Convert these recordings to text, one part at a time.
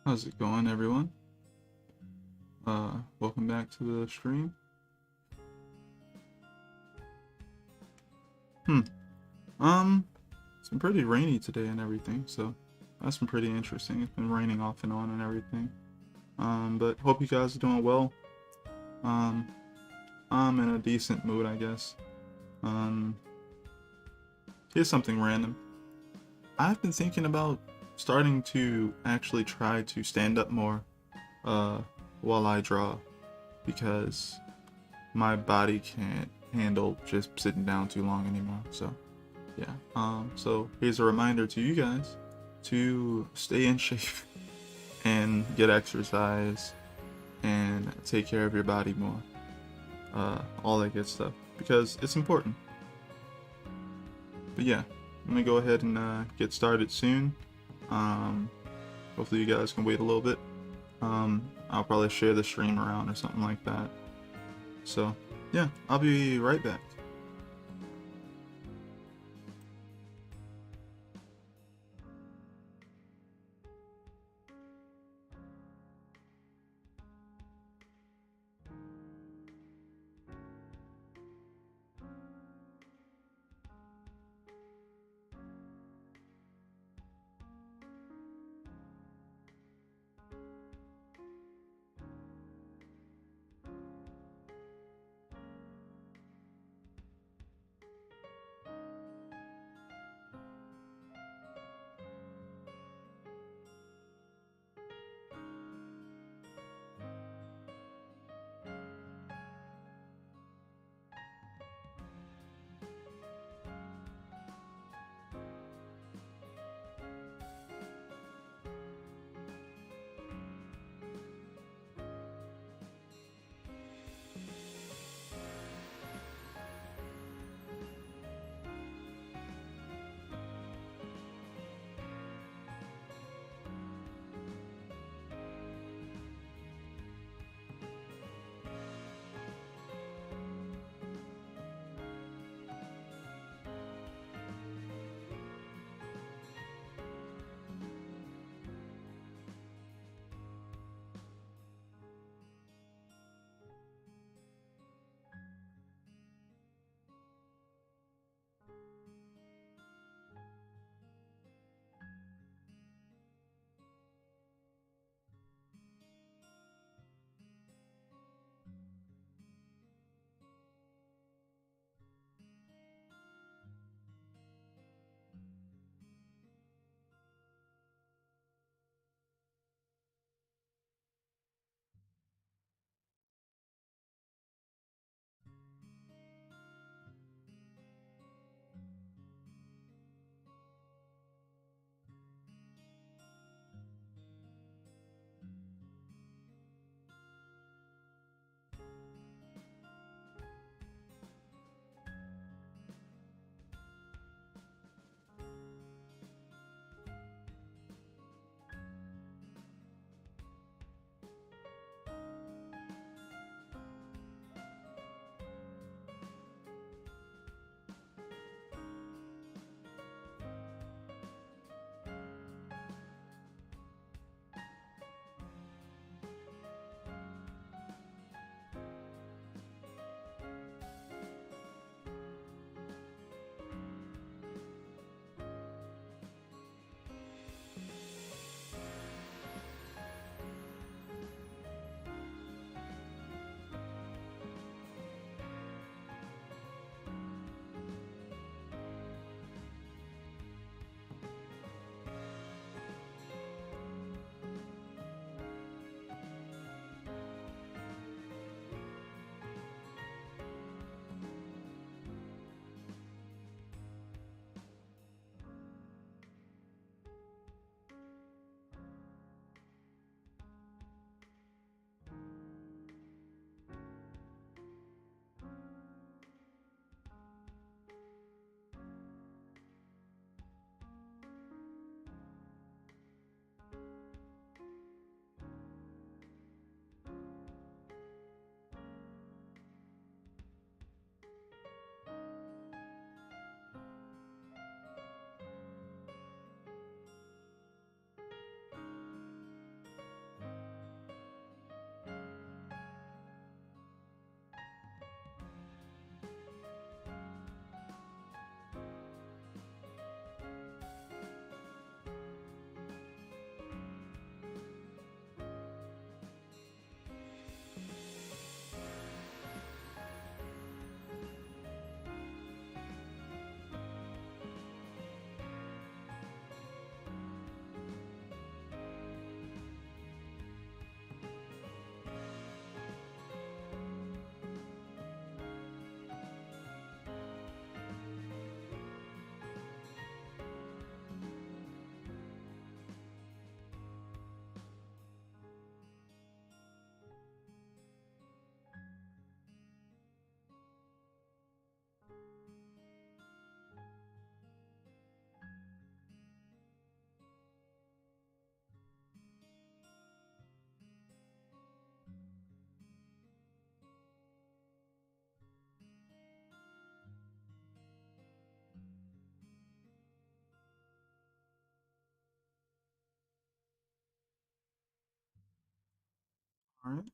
How's it going, everyone? Welcome back to the stream. Hmm. It's been pretty rainy today and everything, so that's been pretty interesting. It's been raining off and on and everything. But hope you guys are doing well. Um, I'm in a decent mood, I guess. Um, Here's something random. I've been thinking about starting to actually try to stand up more, uh, while I draw, because my body can't handle just sitting down too long anymore. So yeah. So here's a reminder to you guys to stay in shape and get exercise and take care of your body more. All that good stuff, because it's important. But yeah, I'm gonna go ahead and get started soon. Um, Hopefully you guys can wait a little bit. I'll probably share the stream around or something like that. So yeah, I'll be right back. Alright.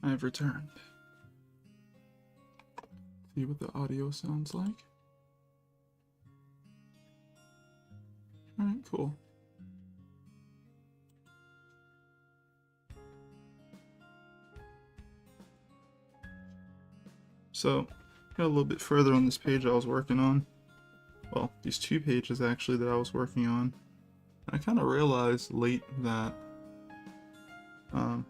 I've returned. See what the audio sounds like. Alright, cool. So, got a little bit further on this page I was working on. Well, these 2 pages actually that I was working on. I kind of realized late that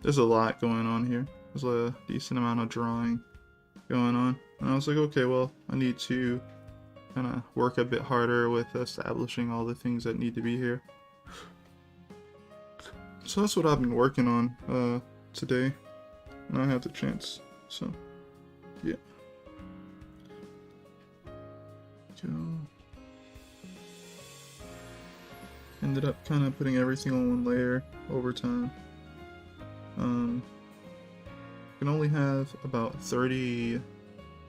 there's a lot going on here. There's a decent amount of drawing going on. And I was like, okay, well, I need to kind of work a bit harder with establishing all the things that need to be here. So that's what I've been working on today. And I had the chance. So, yeah. Go. Ended up kind of putting everything on one layer over time. You can only have about 30,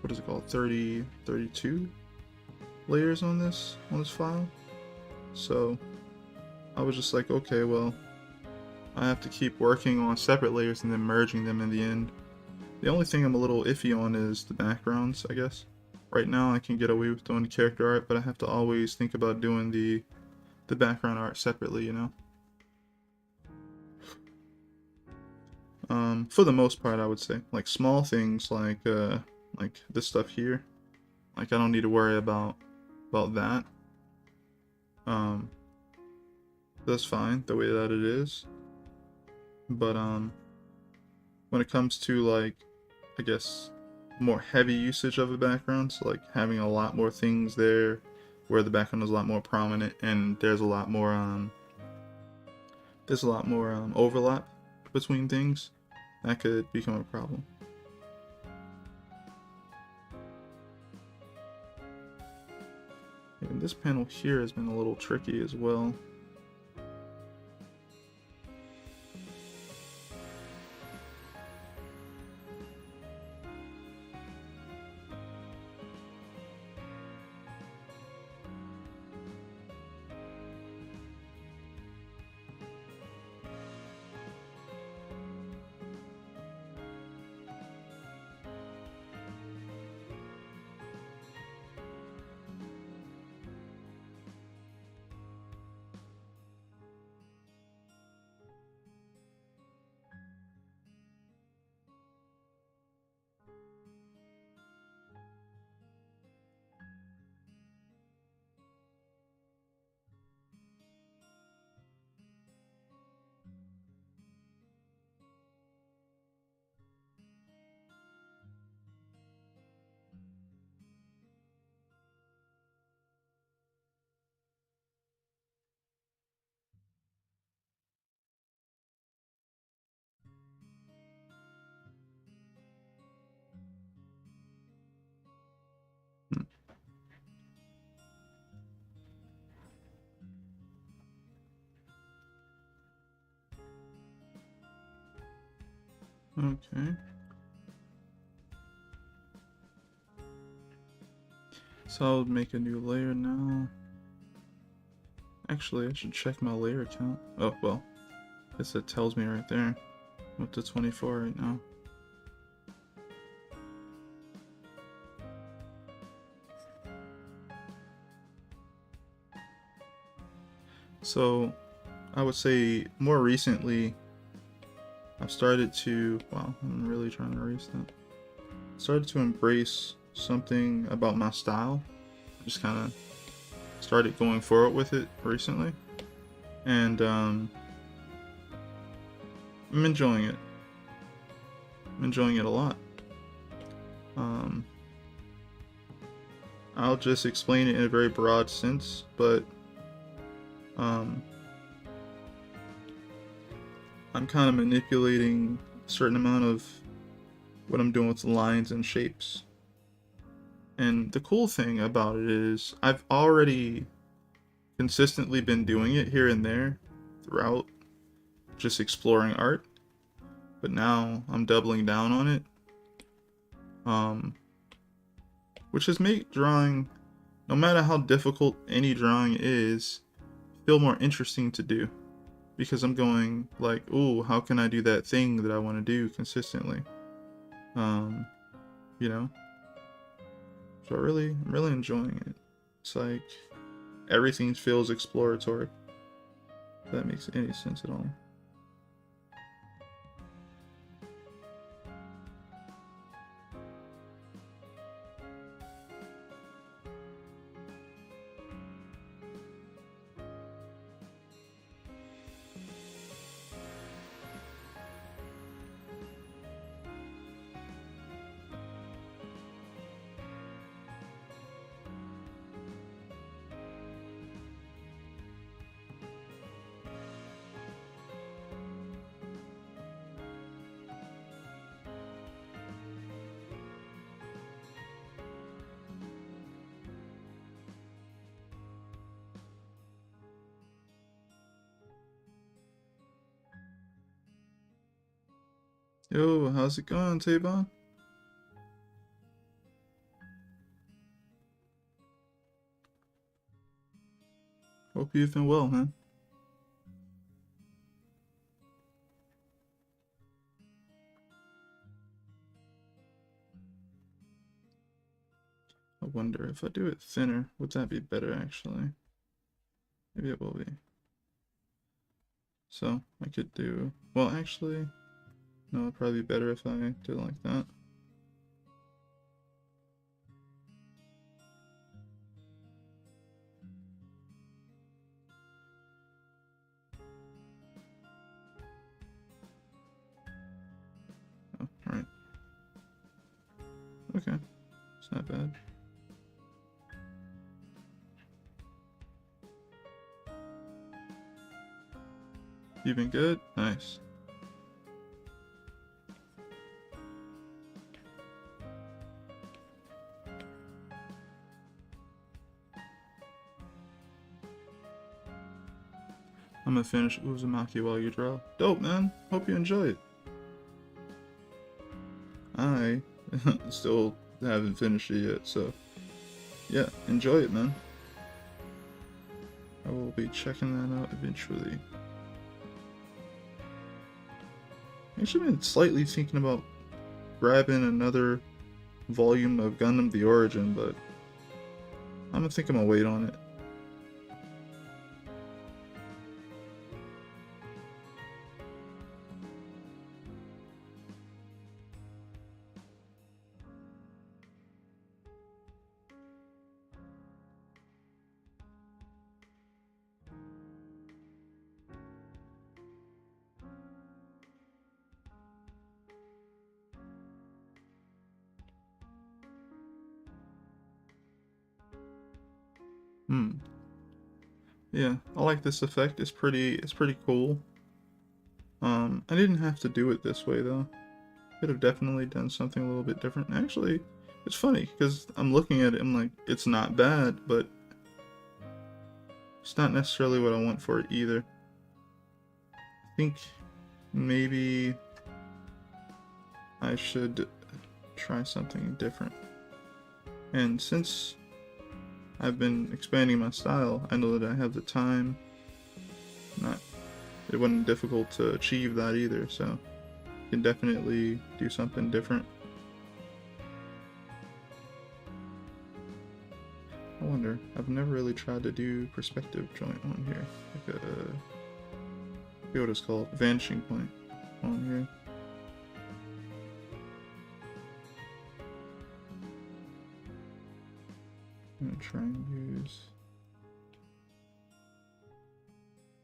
what is it called, 32 layers on this file. So I was just like, okay, well, I have to keep working on separate layers and then merging them in the end. The only thing I'm a little iffy on is the backgrounds, I guess. Right now I can get away with doing the character art, but I have to always think about doing the background art separately, you know? For the most part, I would say. Like, small things like this stuff here. Like, I don't need to worry about that. That's fine, the way that it is. But, when it comes to, like, I guess, more heavy usage of a background, so, like, having a lot more things there, where the background is a lot more prominent, and there's a lot more, overlap between things, that could become a problem. And this panel here has been a little tricky as well. Okay. So I'll make a new layer now. Actually, I should check my layer count. Oh, well. I guess it tells me right there. I'm up to 24 right now. So, I would say more recently, I've started to, wow, I'm really trying to erase that. Started to embrace something about my style. Just kind of started going forward with it recently. And I'm enjoying it. I'm enjoying it a lot. I'll just explain it in a very broad sense, but I'm kind of manipulating a certain amount of what I'm doing with lines and shapes. And the cool thing about it is I've already consistently been doing it here and there throughout just exploring art, but now I'm doubling down on it, which has made drawing, no matter how difficult any drawing is, feel more interesting to do. because I'm going like, ooh, how can I do that thing that I want to do consistently? Um, you know. So I'm really enjoying it. It's like everything feels exploratory. If that makes any sense at all. Yo, how's it going, Tavon? Hope you've been well, man. I wonder if I do it thinner, would that be better actually? Maybe it will be. So I could do, well actually, no, it'd probably be better if I did it like that. Oh, alright. Okay, it's not bad. You been good? Nice. I'm gonna finish Uzumaki while you draw. Dope, man. Hope you enjoy it. I still haven't finished it yet, so yeah, enjoy it, man. I will be checking that out eventually. Actually, been slightly thinking about grabbing another volume of Gundam The Origin, but I'm gonna think I'm gonna wait on it. Yeah, I like this effect. It's pretty cool. I didn't have to do it this way though. Could have definitely done something a little bit different. Actually, it's funny because I'm looking at it, I'm like, it's not bad, but it's not necessarily what I want for it either. I think maybe I should try something different. And since I've been expanding my style, I know that I have the time. Not, it wasn't difficult to achieve that either, so I can definitely do something different. I wonder, I've never really tried to do perspective joint on here. Like a, I forget what it's called, vanishing point on here. I'm gonna try and use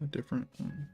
a different one.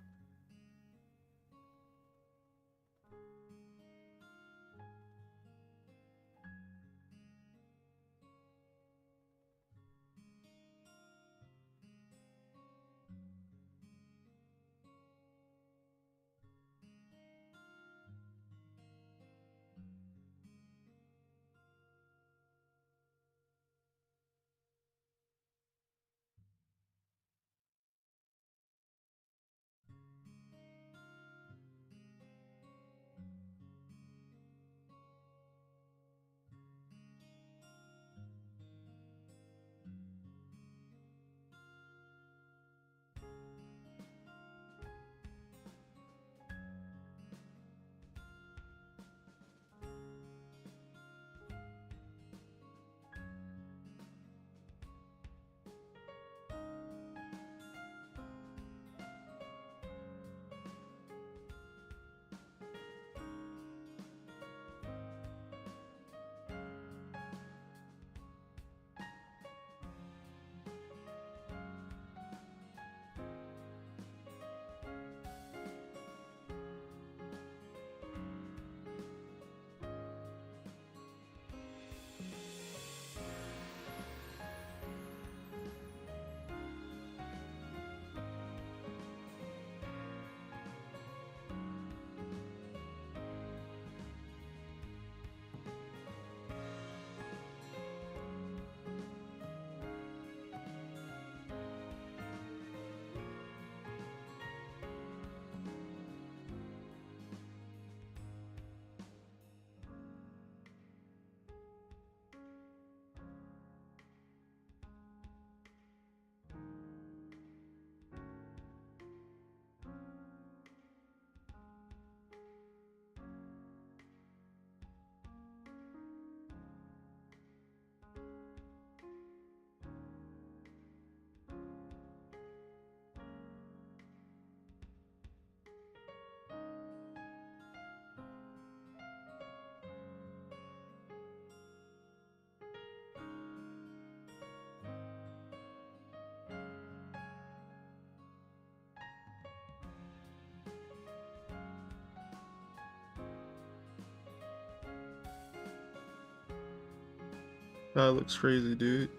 That looks crazy, dude.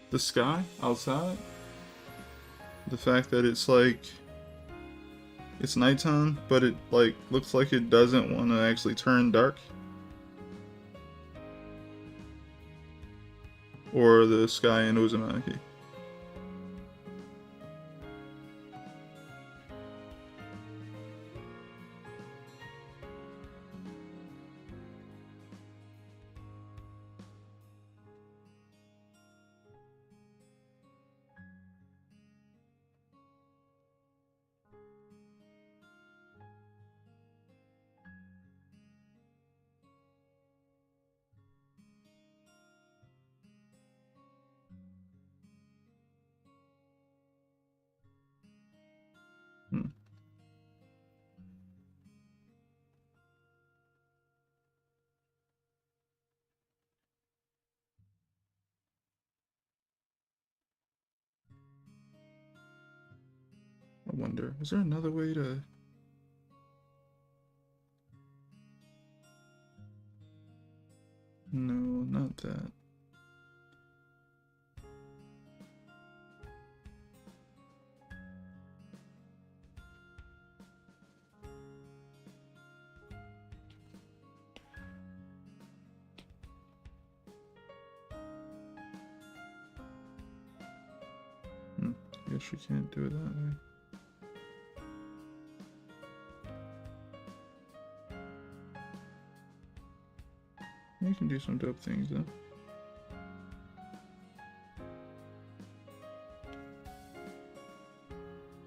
The sky outside, the fact that it's like it's nighttime, but it like looks like it doesn't want to actually turn dark. Or the sky in Uzumaki. Hmm. I wonder, is there another way to... No, not that. Guess we can't do it that way. You can do some dope things though.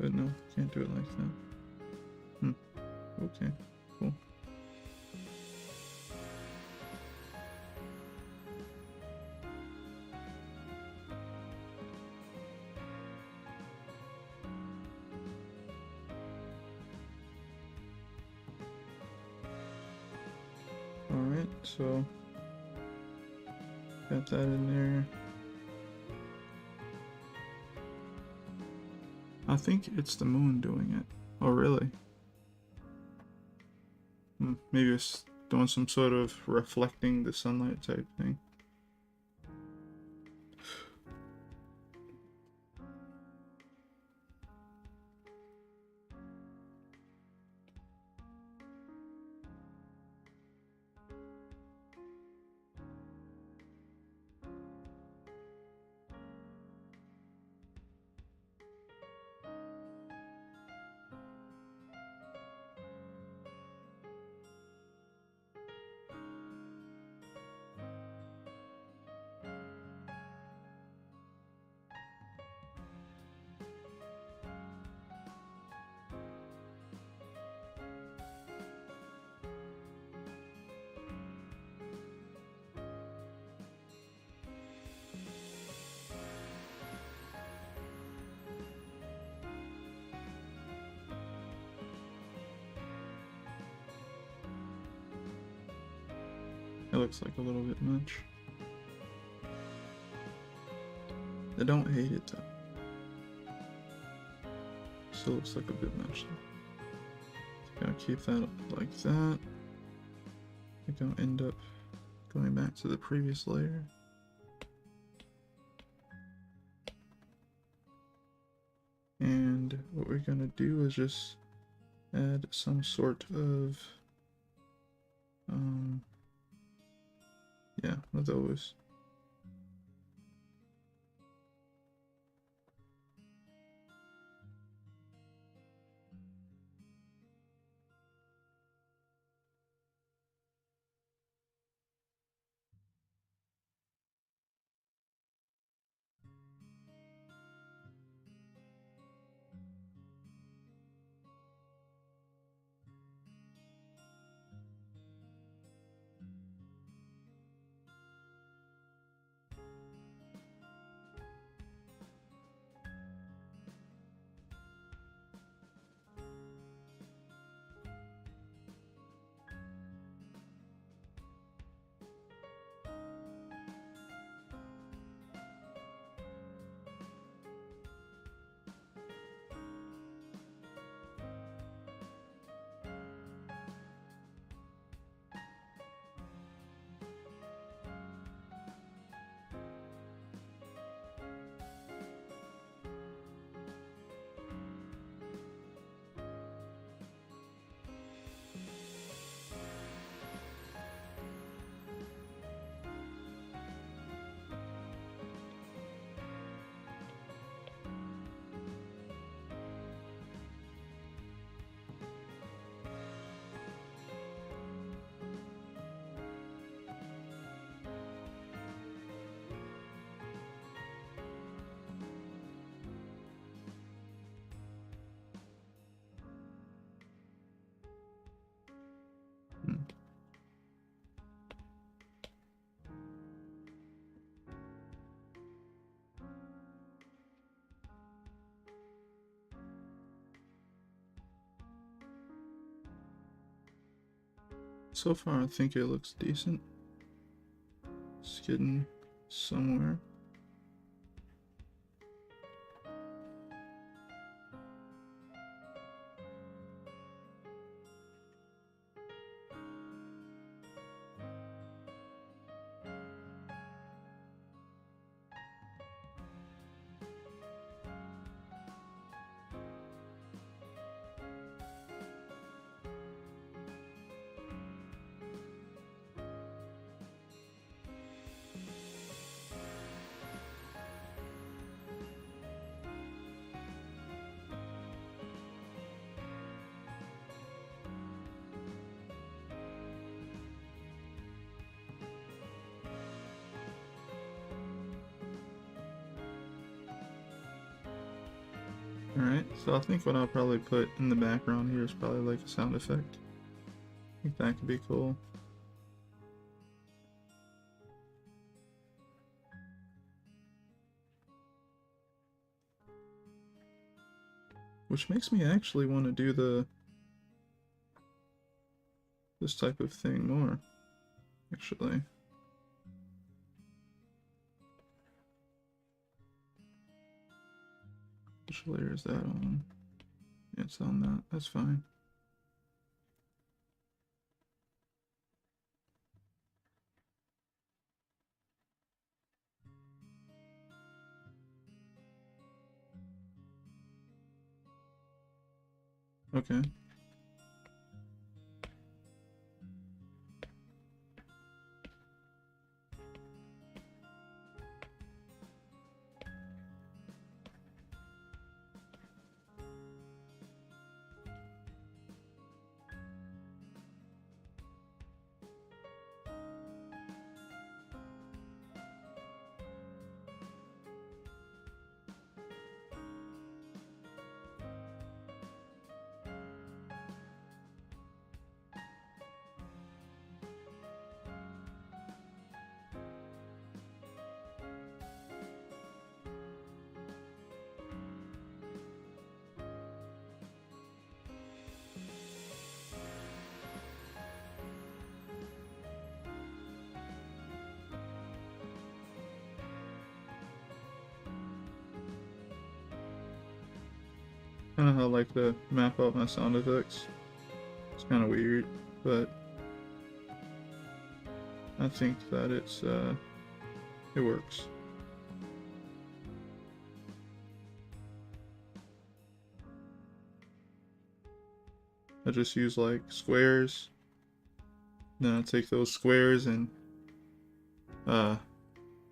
But no, can't do it like that. Okay, cool. Alright, so got that in there. I think it's the moon doing it. Oh, really? Maybe it's doing some sort of reflecting the sunlight type thing. It looks like a little bit much. I don't hate it though. Still looks like a bit much though. Gotta keep that like that. I think I'll end up going back to the previous layer. And what we're gonna do is just add some sort of yeah, one of those. so far I think it looks decent. It's getting somewhere. Alright, so I think what I'll probably put in the background here is probably like a sound effect. I think that could be cool. Which makes me actually want to do this type of thing more, actually. Which layer is that on? Yeah, it's on that. That's fine. Okay. Kind of how I like to map out my sound effects. It's kind of weird, but I think that it works. I just use like squares. Then I take those squares and put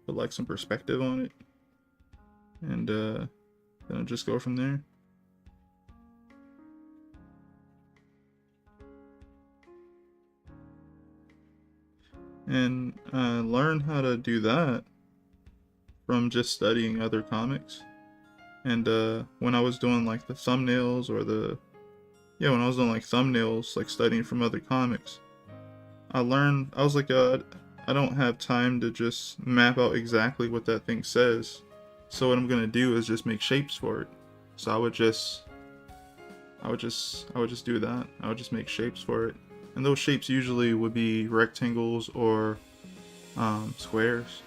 like some perspective on it, and then I just go from there. And I learned how to do that from just studying other comics. And when I was doing like the thumbnails or when I was doing like thumbnails, like studying from other comics, I was like, I don't have time to just map out exactly what that thing says. So what I'm gonna do is just make shapes for it. So I would just do that. I would just make shapes for it. And those shapes usually would be rectangles or squares.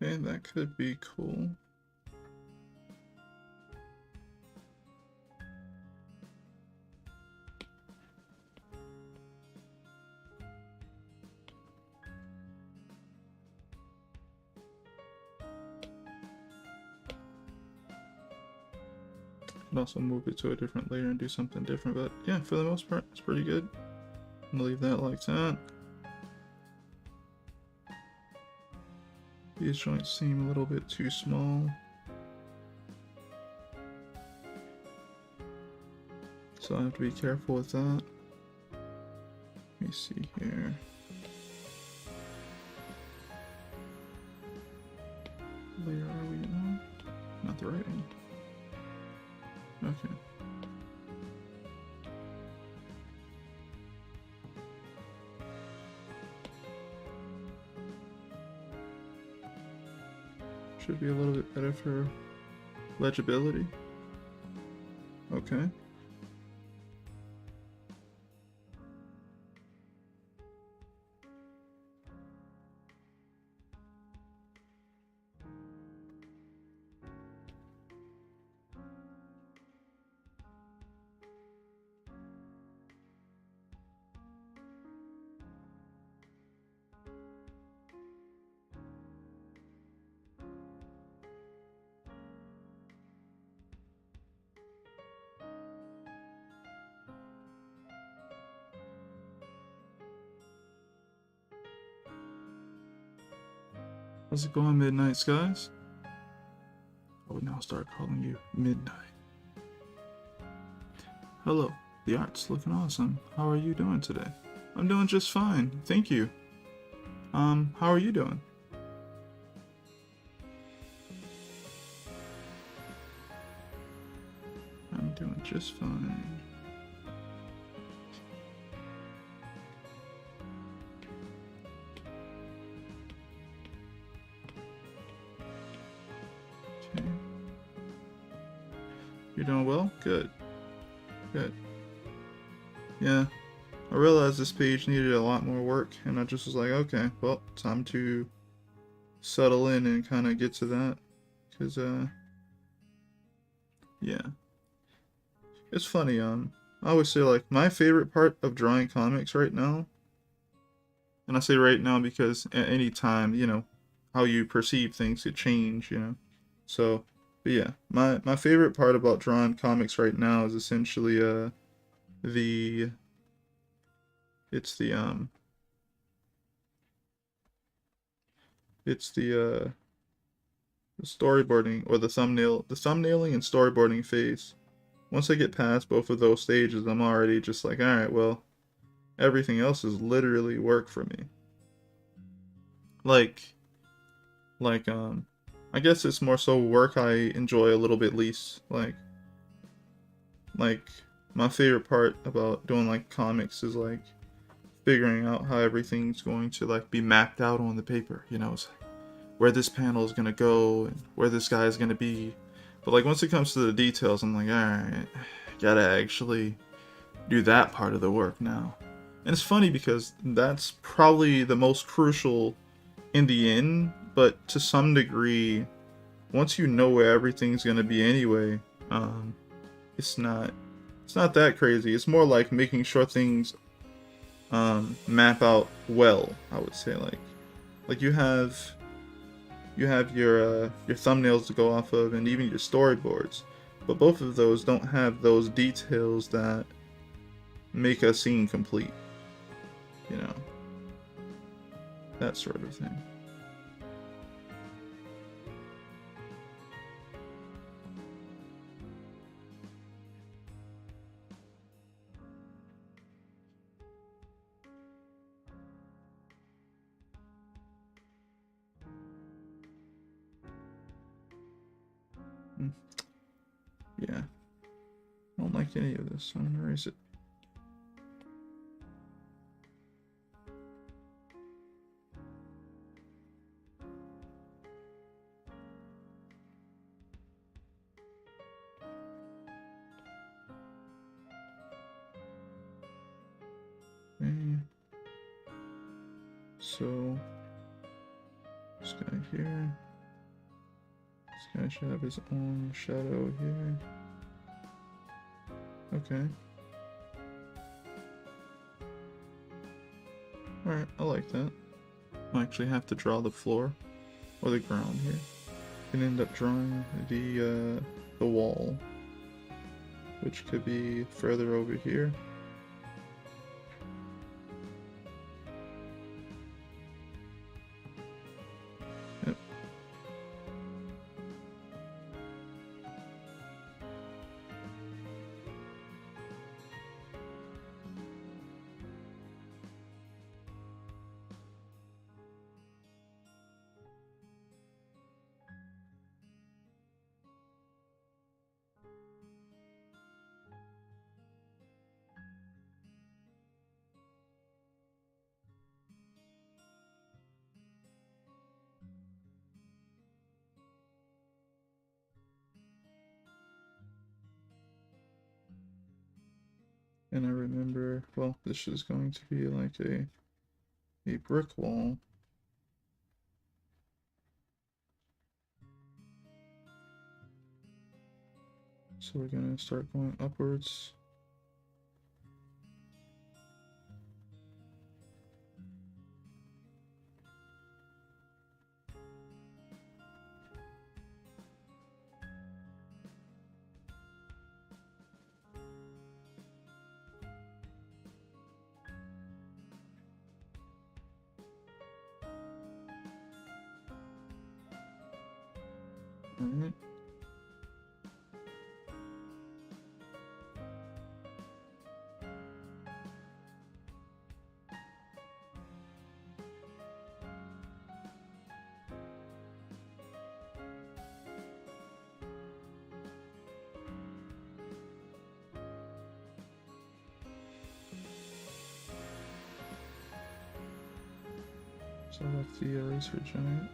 Okay, that could be cool. Could also move it to a different layer and do something different, but yeah, for the most part, it's pretty good. I'm gonna leave that like that. These joints seem a little bit too small, so I have to be careful with that. Let me see here. Layer are we on? Not the right one. Okay. Should be a little bit better for legibility. Okay. How's it going, Midnight Skies? I would now start calling you Midnight. Hello, the art's looking awesome. How are you doing today? I'm doing just fine, thank you. How are you doing? I'm doing just fine. Okay. You're doing well? Good. Good. Yeah. I realized this page needed a lot more work, and I just was like, okay, well, time to settle in and kind of get to that. Because, yeah. It's funny, I always say, like, my favorite part of drawing comics right now, and I say right now because at any time, you know, how you perceive things could change, you know. So, but yeah, my favorite part about drawing comics right now is essentially, the it's the the storyboarding or the thumbnailing and storyboarding phase. Once I get past both of those stages, I'm already just like, all right, well, everything else is literally work for me. Like I guess it's more so work I enjoy a little bit least. Like my favorite part about doing like comics is like figuring out how everything's going to like be mapped out on the paper, you know, where this panel is gonna go and where this guy is gonna be. But like once it comes to the details, I'm like, alright, gotta actually do that part of the work now. And it's funny because that's probably the most crucial in the end, but to some degree, once you know where everything's gonna be anyway, it's not that crazy. It's more like making sure things map out well, I would say. Like you have your thumbnails to go off of and even your storyboards, but both of those don't have those details that make a scene complete, you know, that sort of thing. Yeah, I don't like any of this, so I'm gonna erase it. Okay. So this guy here. guy should have his own shadow here. Okay. Alright, I like that. I actually have to draw the floor or the ground here. You can end up drawing the wall, which could be further over here. Yep. And I remember, well, this is going to be like a brick wall. So we're gonna start going upwards. Alright. So that's the eraser giant.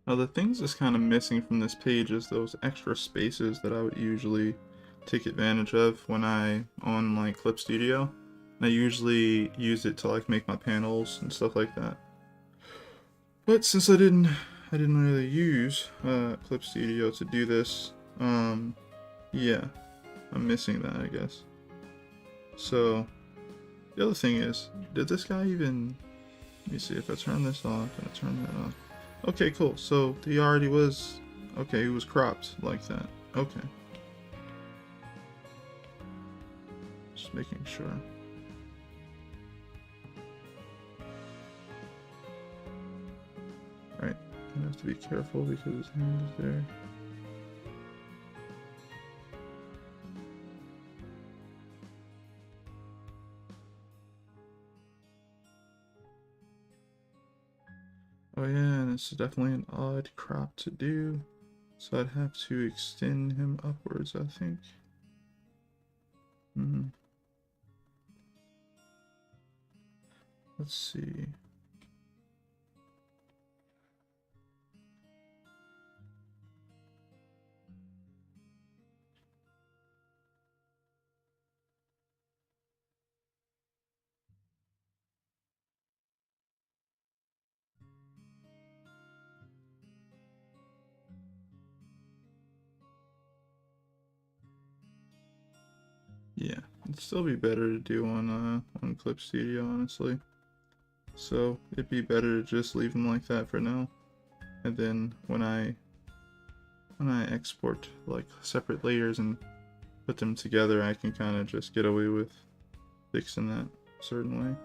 Now the things that's kind of missing from this page is those extra spaces that I would usually take advantage of when I own like Clip Studio. I usually use it to like make my panels and stuff like that. But since I didn't really use Clip Studio to do this, yeah, I'm missing that, I guess. So the other thing is, did this guy even, let me see if I turn this off and I turn that off. Okay, cool. So he already was, okay, he was cropped like that. Okay. Just making sure. Right, I have to be careful because his hand is there. Oh yeah, and this is definitely an odd crop to do. So I'd have to extend him upwards, I think. Let's see. Yeah, it'd still be better to do on Clip Studio, honestly. So it'd be better to just leave them like that for now, and then when I export like separate layers and put them together, I can kind of just get away with fixing that a certain way.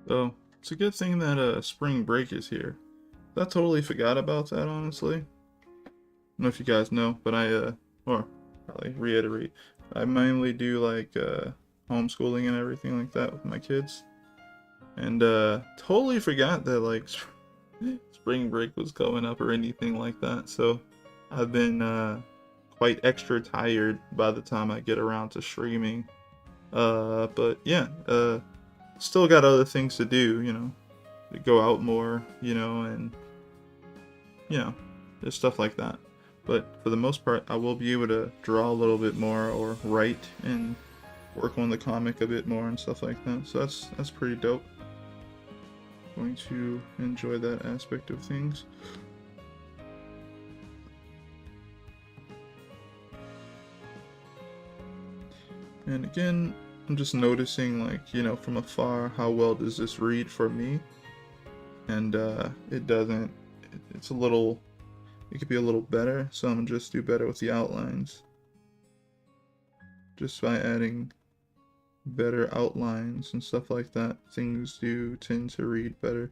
So it's a good thing that spring break is here. I totally forgot about that, honestly. I don't know if you guys know, but or probably reiterate, I mainly do like homeschooling and everything like that with my kids. And totally forgot that like spring break was coming up or anything like that. So I've been quite extra tired by the time I get around to streaming. But yeah, still got other things to do, to go out more, and just stuff like that. But for the most part, I will be able to draw a little bit more or write and work on the comic a bit more and stuff like that. So that's pretty dope. Going to enjoy that aspect of things. And again, I'm just noticing, like, from afar, how well does this read for me? And it doesn't. It's a little. It could be a little better, so I'm gonna just do better with the outlines. Just by adding better outlines and stuff like that, things do tend to read better.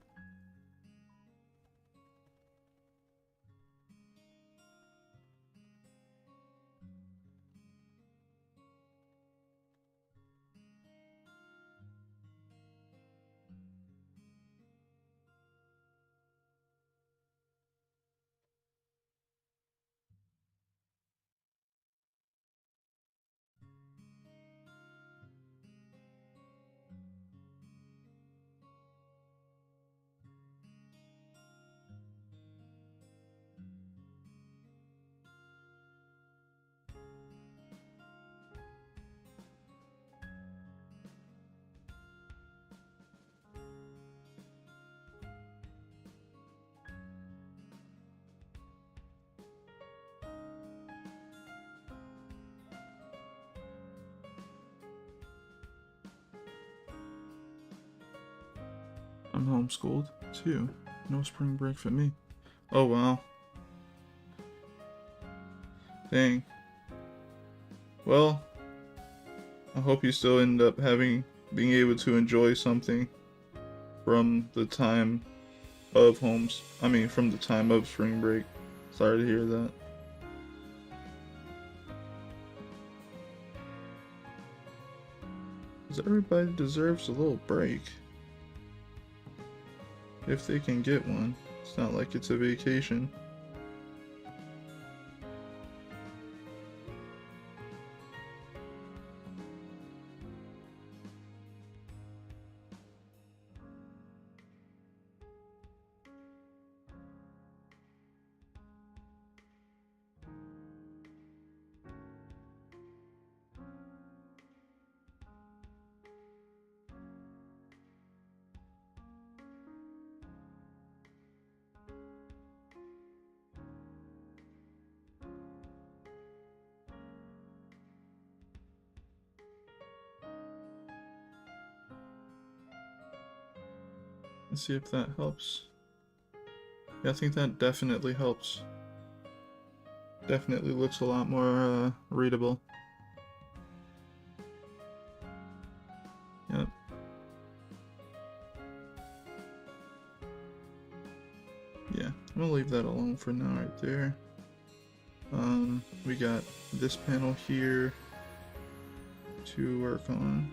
I'm homeschooled too. No spring break for me. Oh wow. Dang. Well, I hope you still end up being able to enjoy something from the time from the time of spring break. Sorry to hear that. Because everybody deserves a little break. If they can get one. It's not like it's a vacation. Let's see if that helps. Yeah, I think that definitely helps. Definitely looks a lot more readable. Yep. Yeah, I'm gonna leave that alone for now right there. We got this panel here to work on.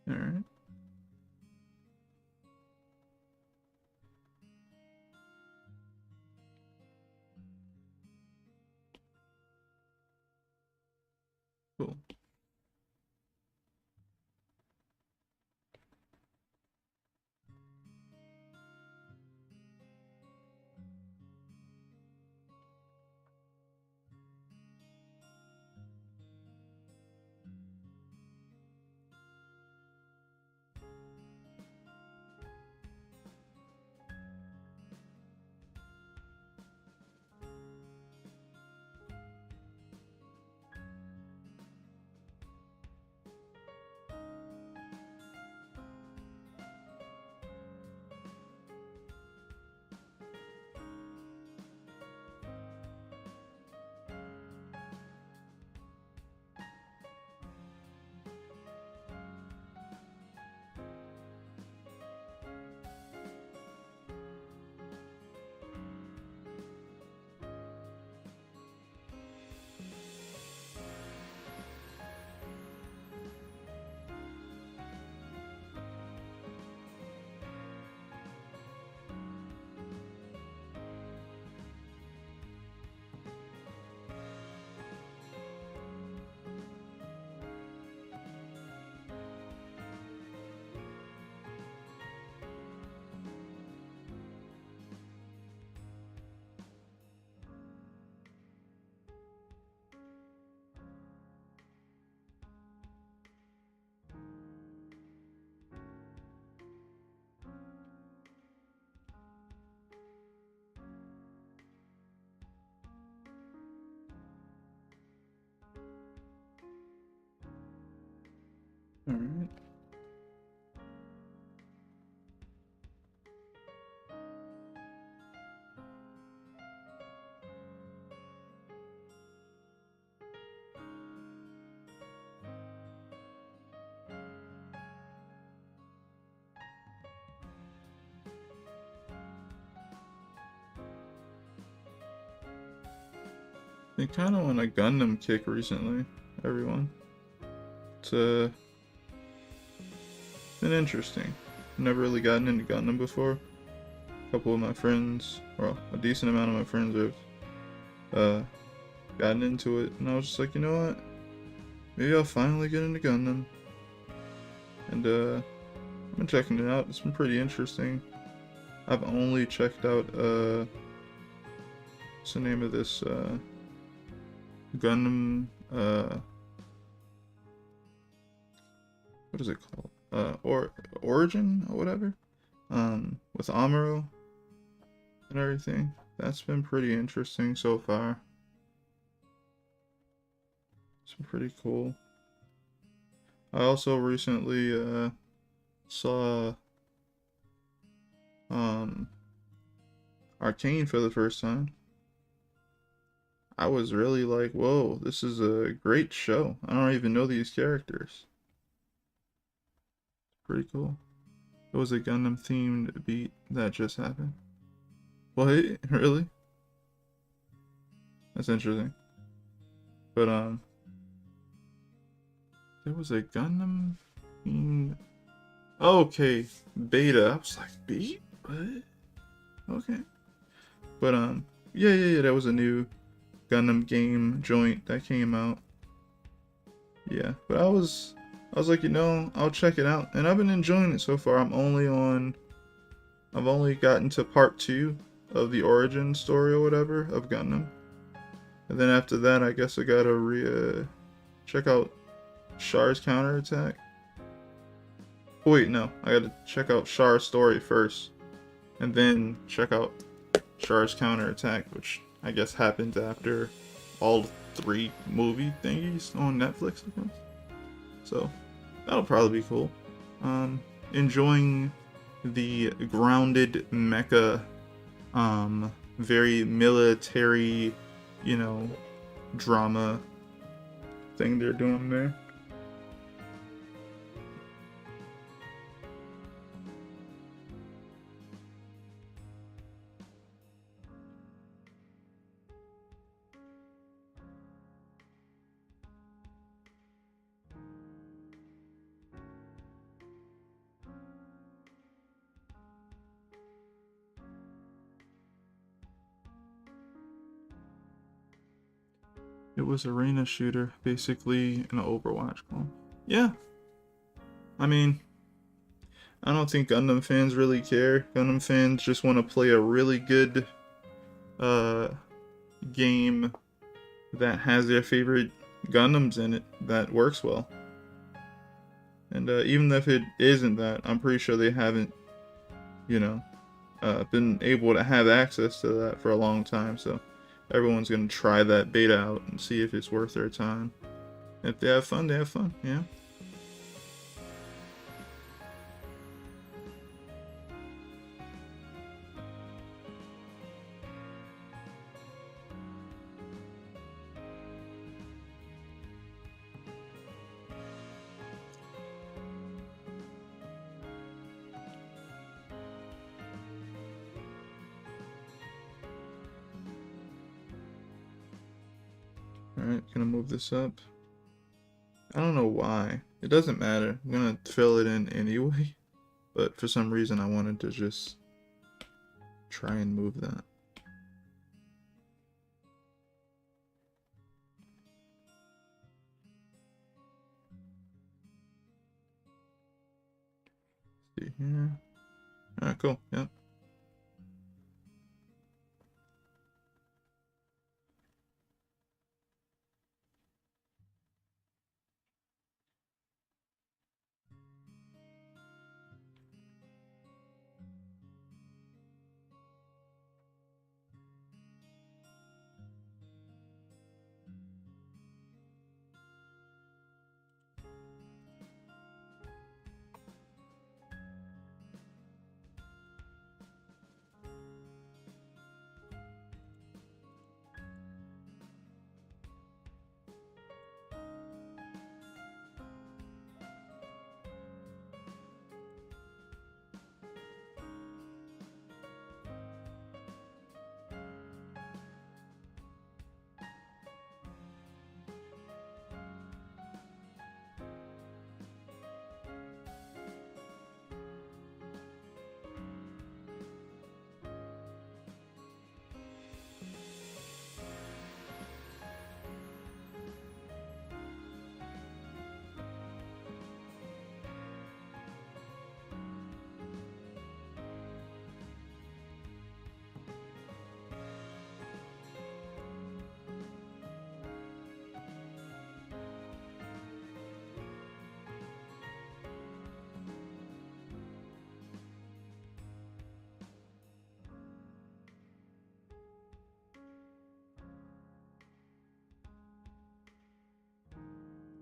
Alright. Cool. been kind of on a Gundam kick recently, everyone. It's been interesting. Never really gotten into Gundam before. A couple of my friends, well, a decent amount of my friends have gotten into it, and I was just like, you know what? Maybe I'll finally get into Gundam. And I've been checking it out. It's been pretty interesting. I've only checked out what's the name of this Gundam what is it called? Origin or whatever. With Amuro and everything. That's been pretty interesting so far. It's been pretty cool. I also recently saw Arcane for the first time. I was really like, whoa, this is a great show. I don't even know these characters. Pretty cool. It was a Gundam themed beat that just happened. What? Really? That's interesting. But there was a Gundam themed. Okay, beta. I was like, beat? What? Okay. But yeah, that was a new Gundam game joint that came out. Yeah, but I was like, you know, I'll check it out, and I've been enjoying it so far. I've only gotten to part 2 of the origin story or whatever of Gundam, and then after that, I guess I gotta check out Char's counterattack. Oh, wait, no, I gotta check out Char's story first, and then check out Char's counterattack, which I guess happened after all 3 movie thingies on Netflix, I guess. So that'll probably be cool. Enjoying the grounded mecha, very military, you know, drama thing they're doing there. It was arena shooter, basically an Overwatch clone. Yeah. I mean, I don't think Gundam fans really care. Gundam fans just want to play a really good game that has their favorite Gundams in it that works well. And even if it isn't that, I'm pretty sure they haven't, you know, been able to have access to that for a long time. So everyone's going to try that beta out and see if it's worth their time. If they have fun, they have fun, yeah. Alright, gonna move this up. I don't know why. It doesn't matter. I'm gonna fill it in anyway. But for some reason I wanted to just try and move that. See here. Alright, cool. Yep.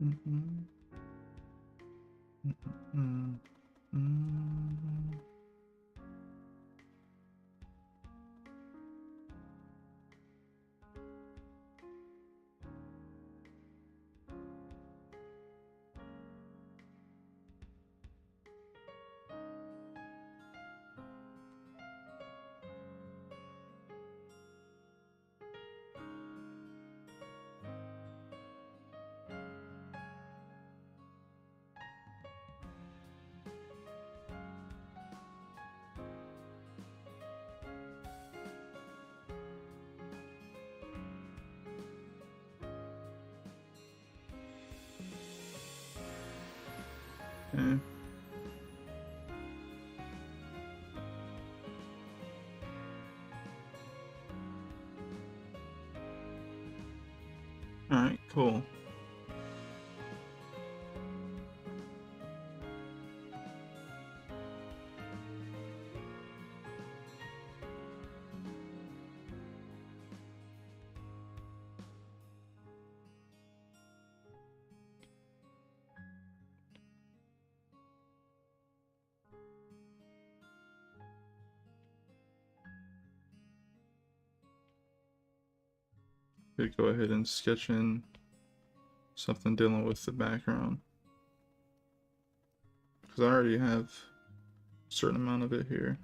Mm-mm. Mm-mm. Mm-mm. Okay. Alright, cool. Could go ahead and sketch in something dealing with the background, because I already have a certain amount of it here.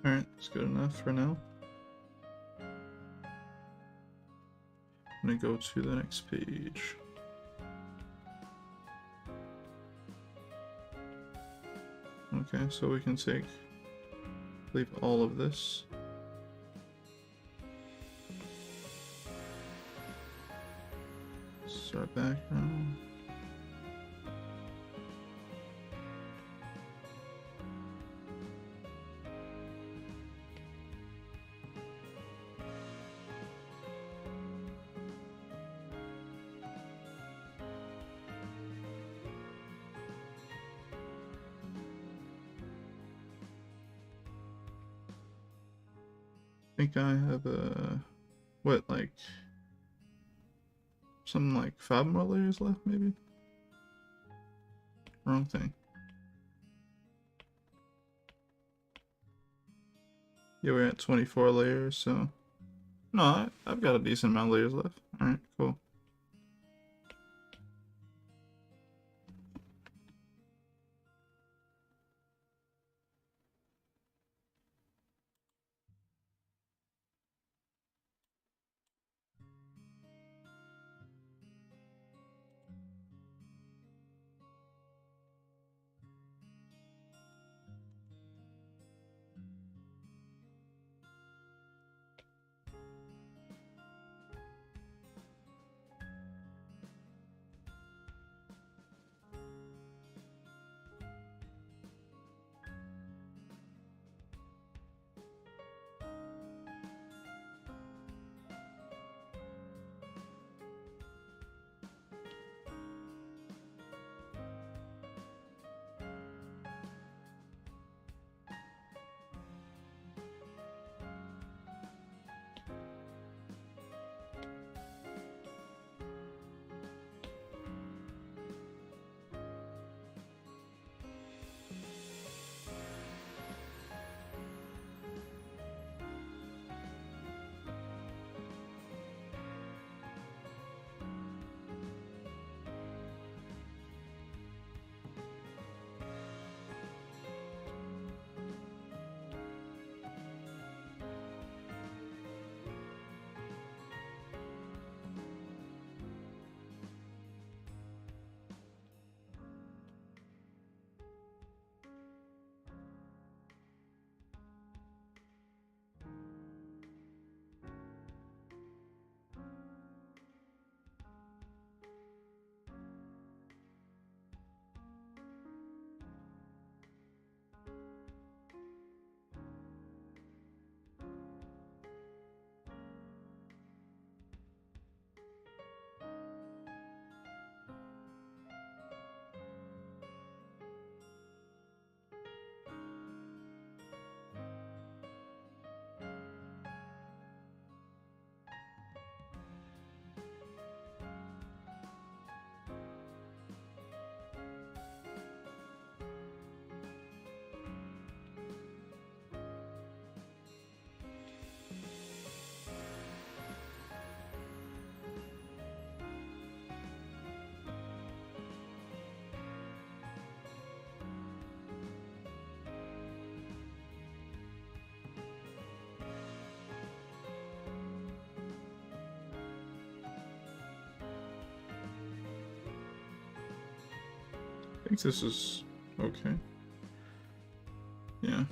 Alright, that's good enough for now. I'm gonna go to the next page. Okay, so we can leave all of this. Start background. I think I have what, like something like 5 more layers left, maybe? Wrong thing. Yeah, we're at 24 layers, so no, I've got a decent amount of layers left. Alright, cool. think this is okay. Yeah.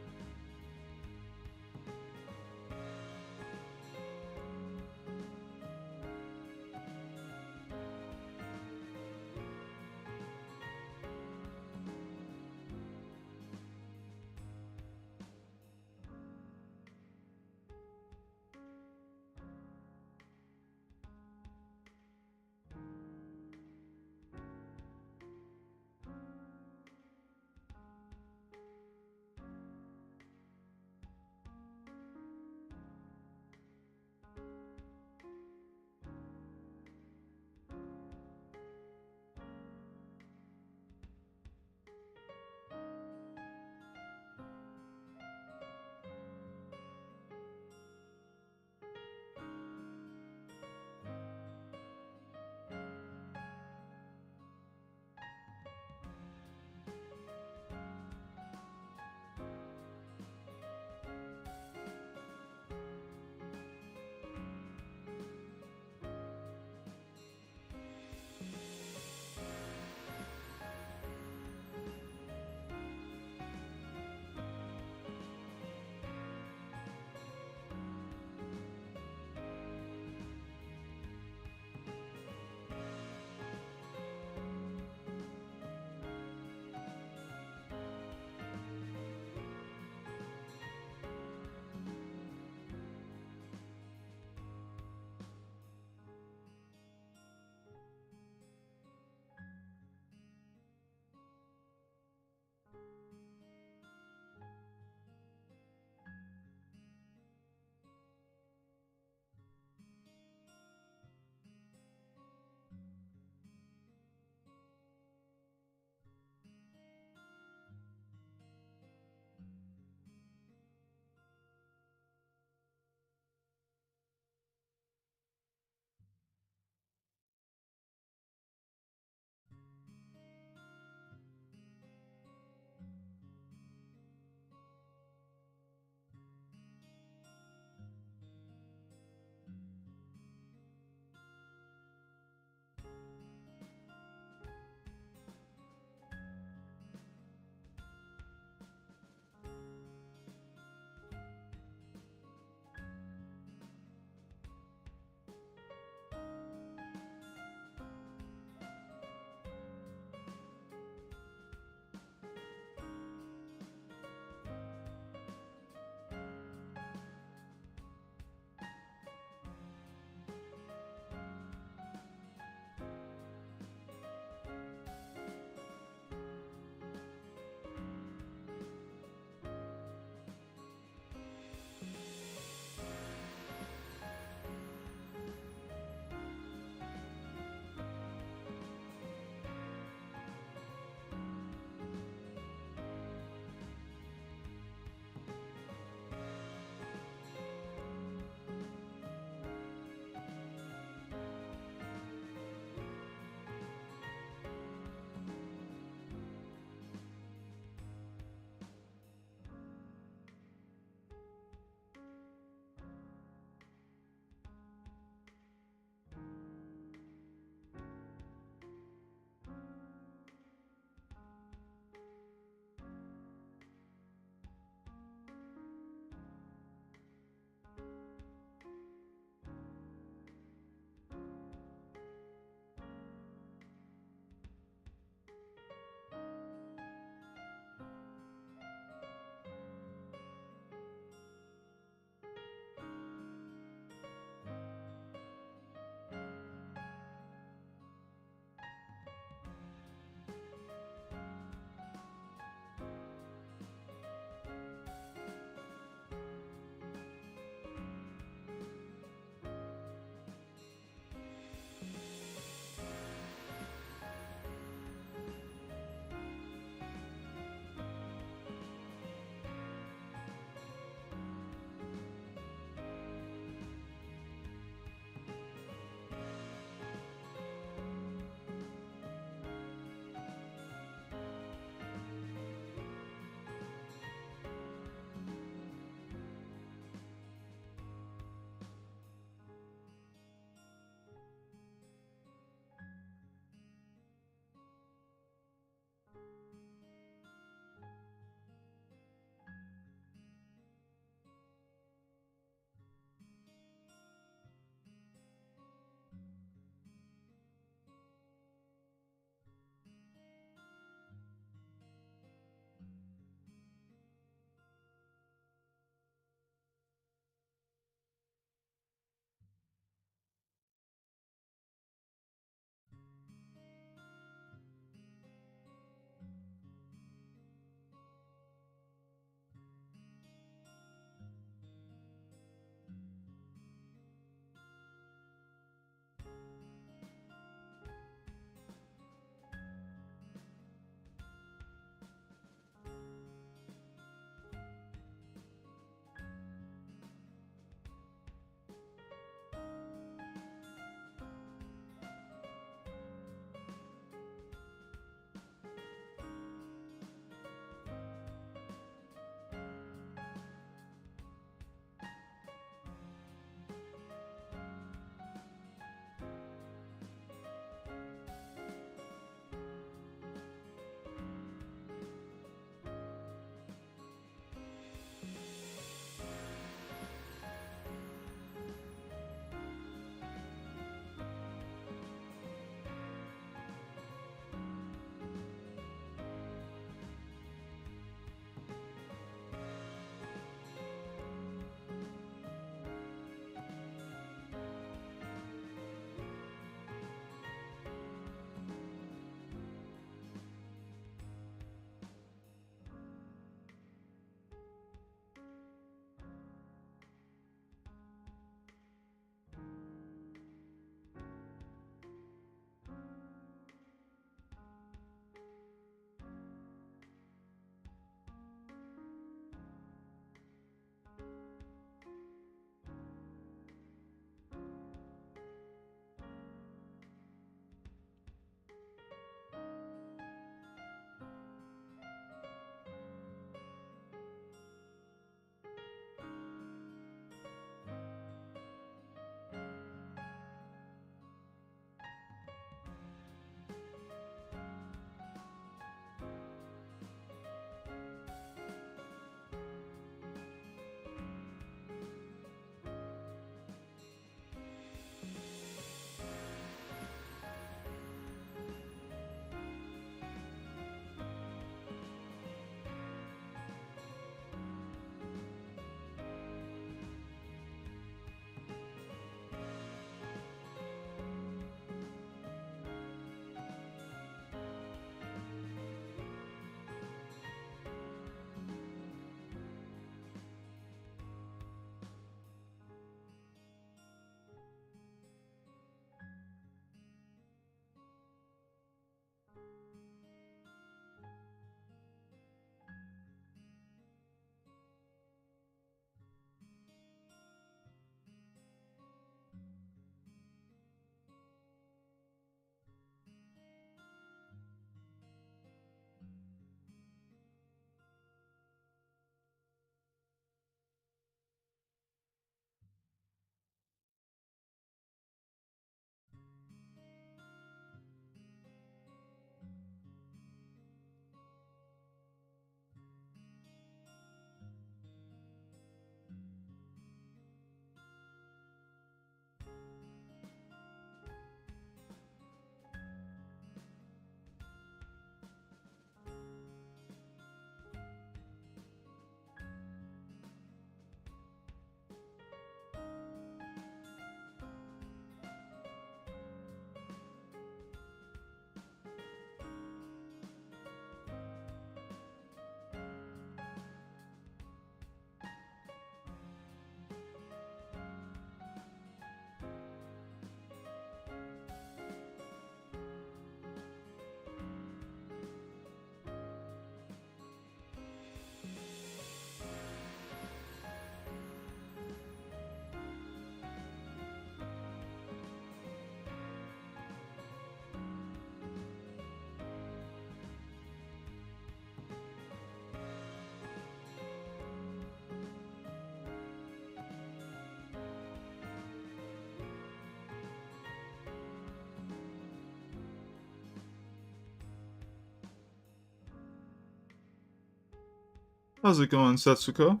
How's it going, Setsuko?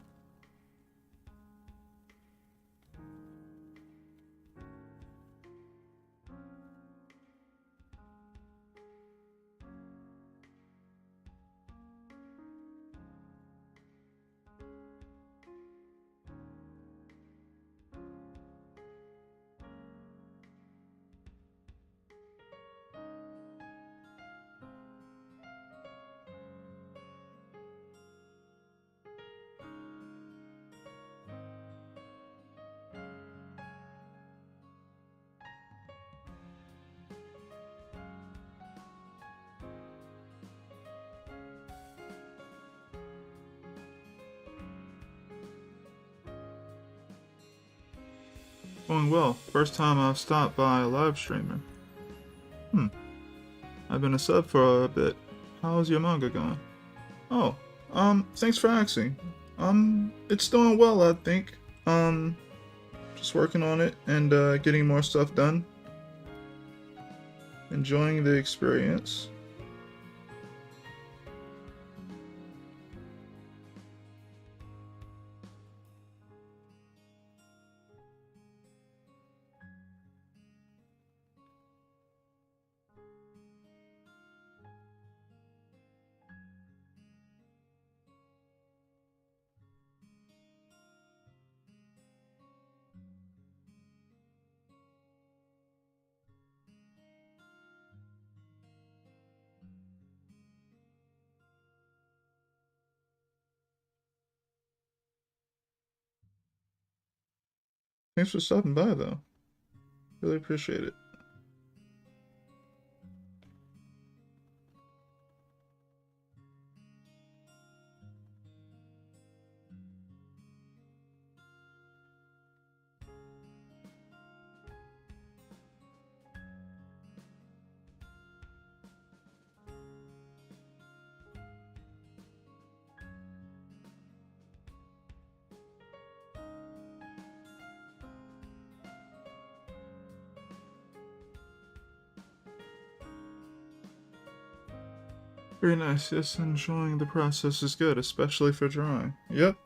Going well. First time I've stopped by a live streamer. Hmm. I've been a sub for a bit. How's your manga going? Oh, thanks for asking. It's doing well, I think. Just working on it and getting more stuff done. Enjoying the experience. Thanks for stopping by, though. Really appreciate it. Very nice. Yes, enjoying the process is good, especially for drawing. Yep.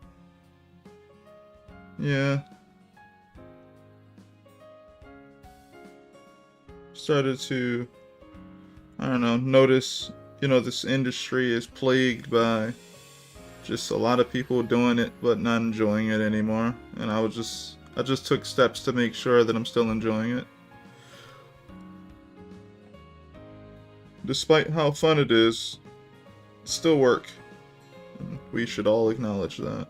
Yeah. Started to, I don't know, notice, this industry is plagued by just a lot of people doing it but not enjoying it anymore. And I just took steps to make sure that I'm still enjoying it. Despite how fun it is, it's still work. And we should all acknowledge that.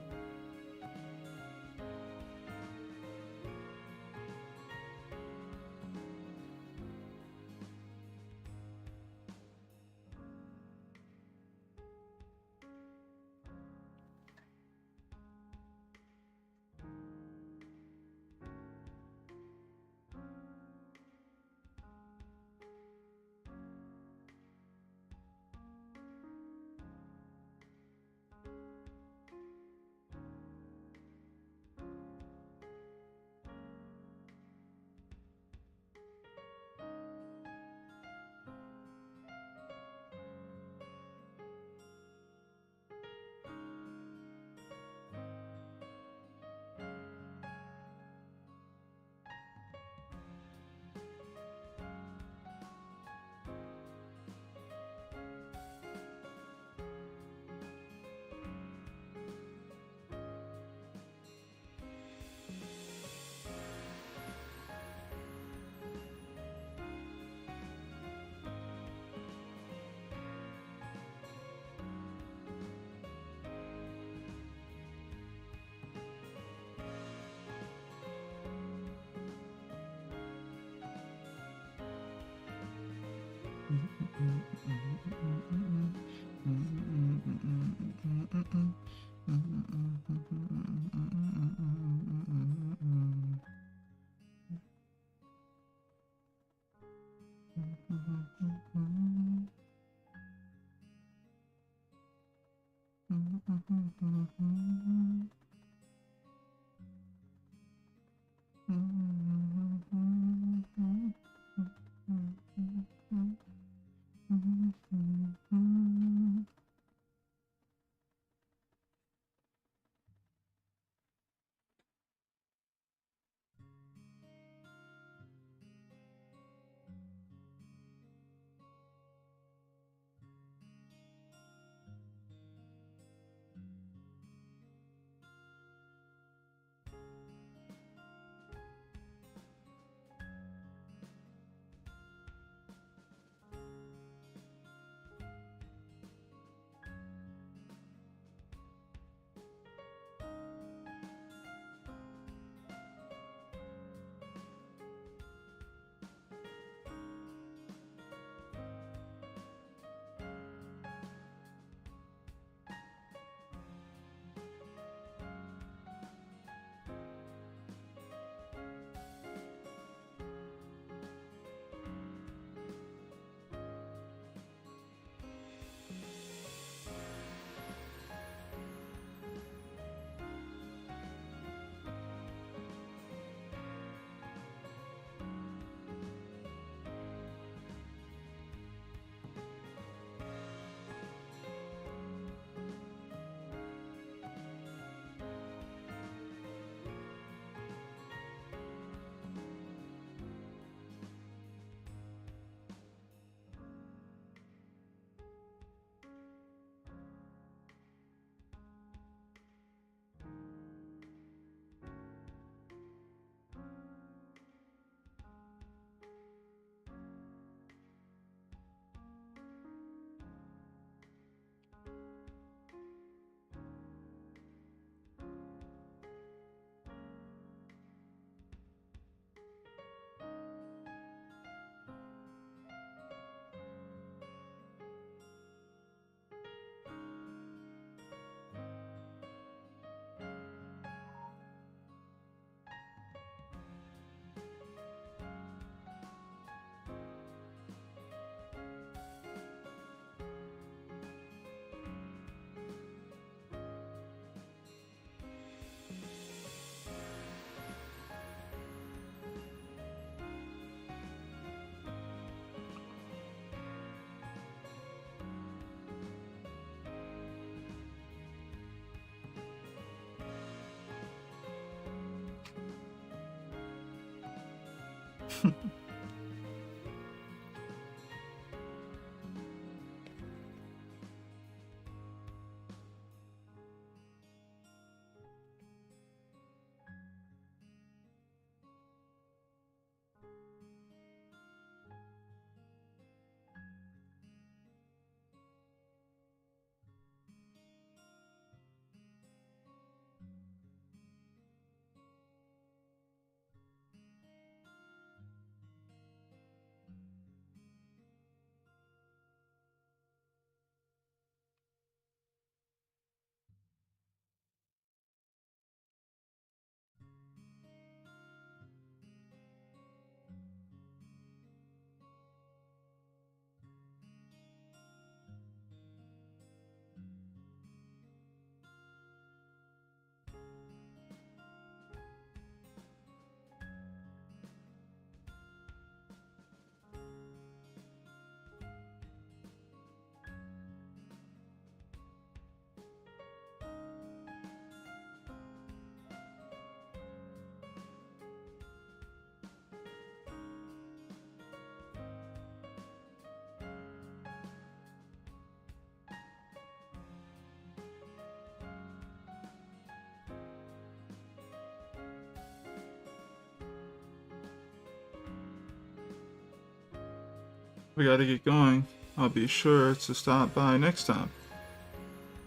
We gotta get going. I'll be sure to stop by next time.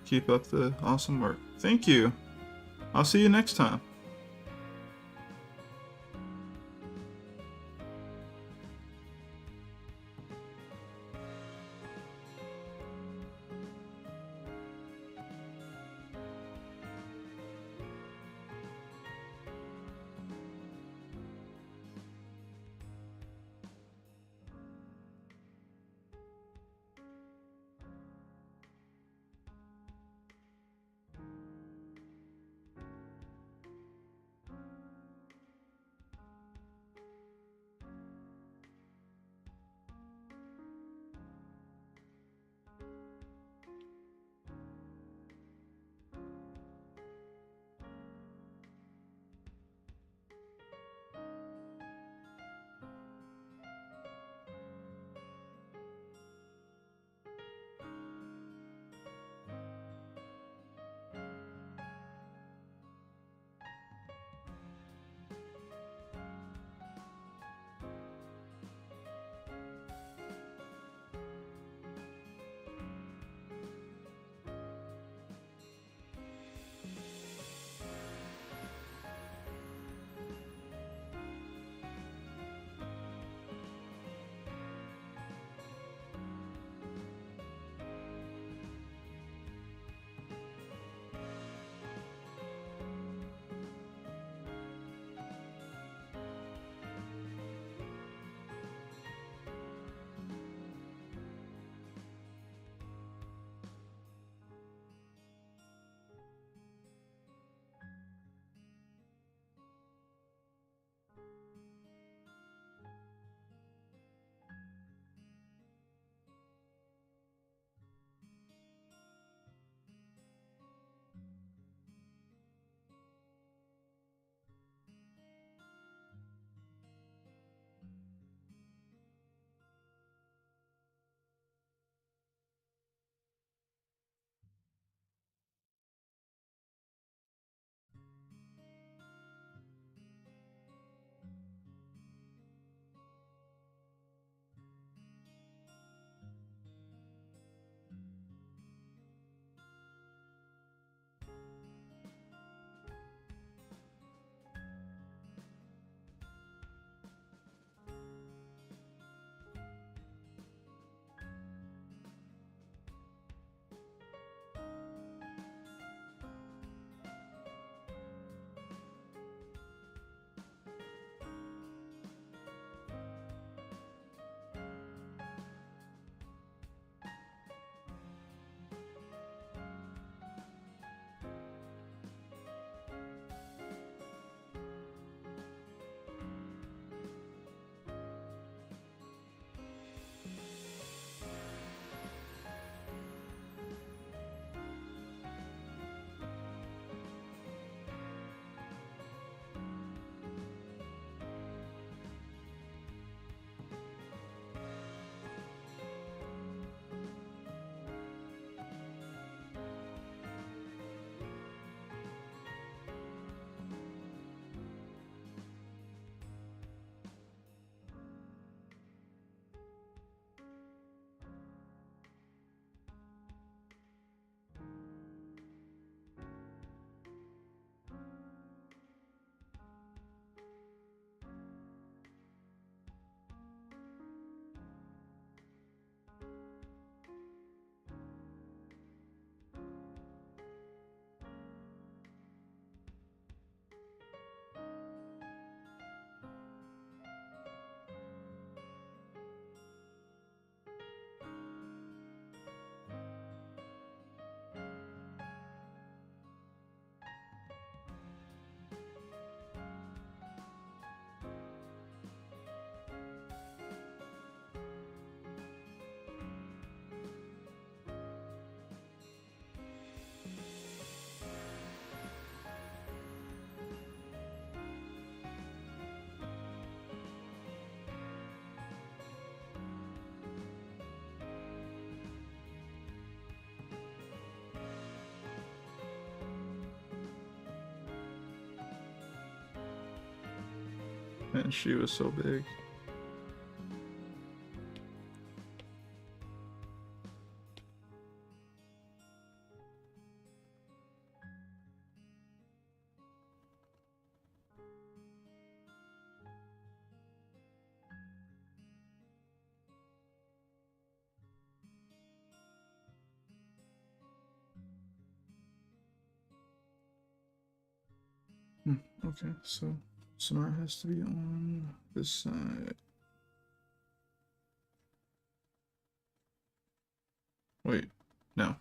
Keep up the awesome work. Thank you. I'll see you next time. And she was so big. Okay, so smart has to be on this side. Wait, no.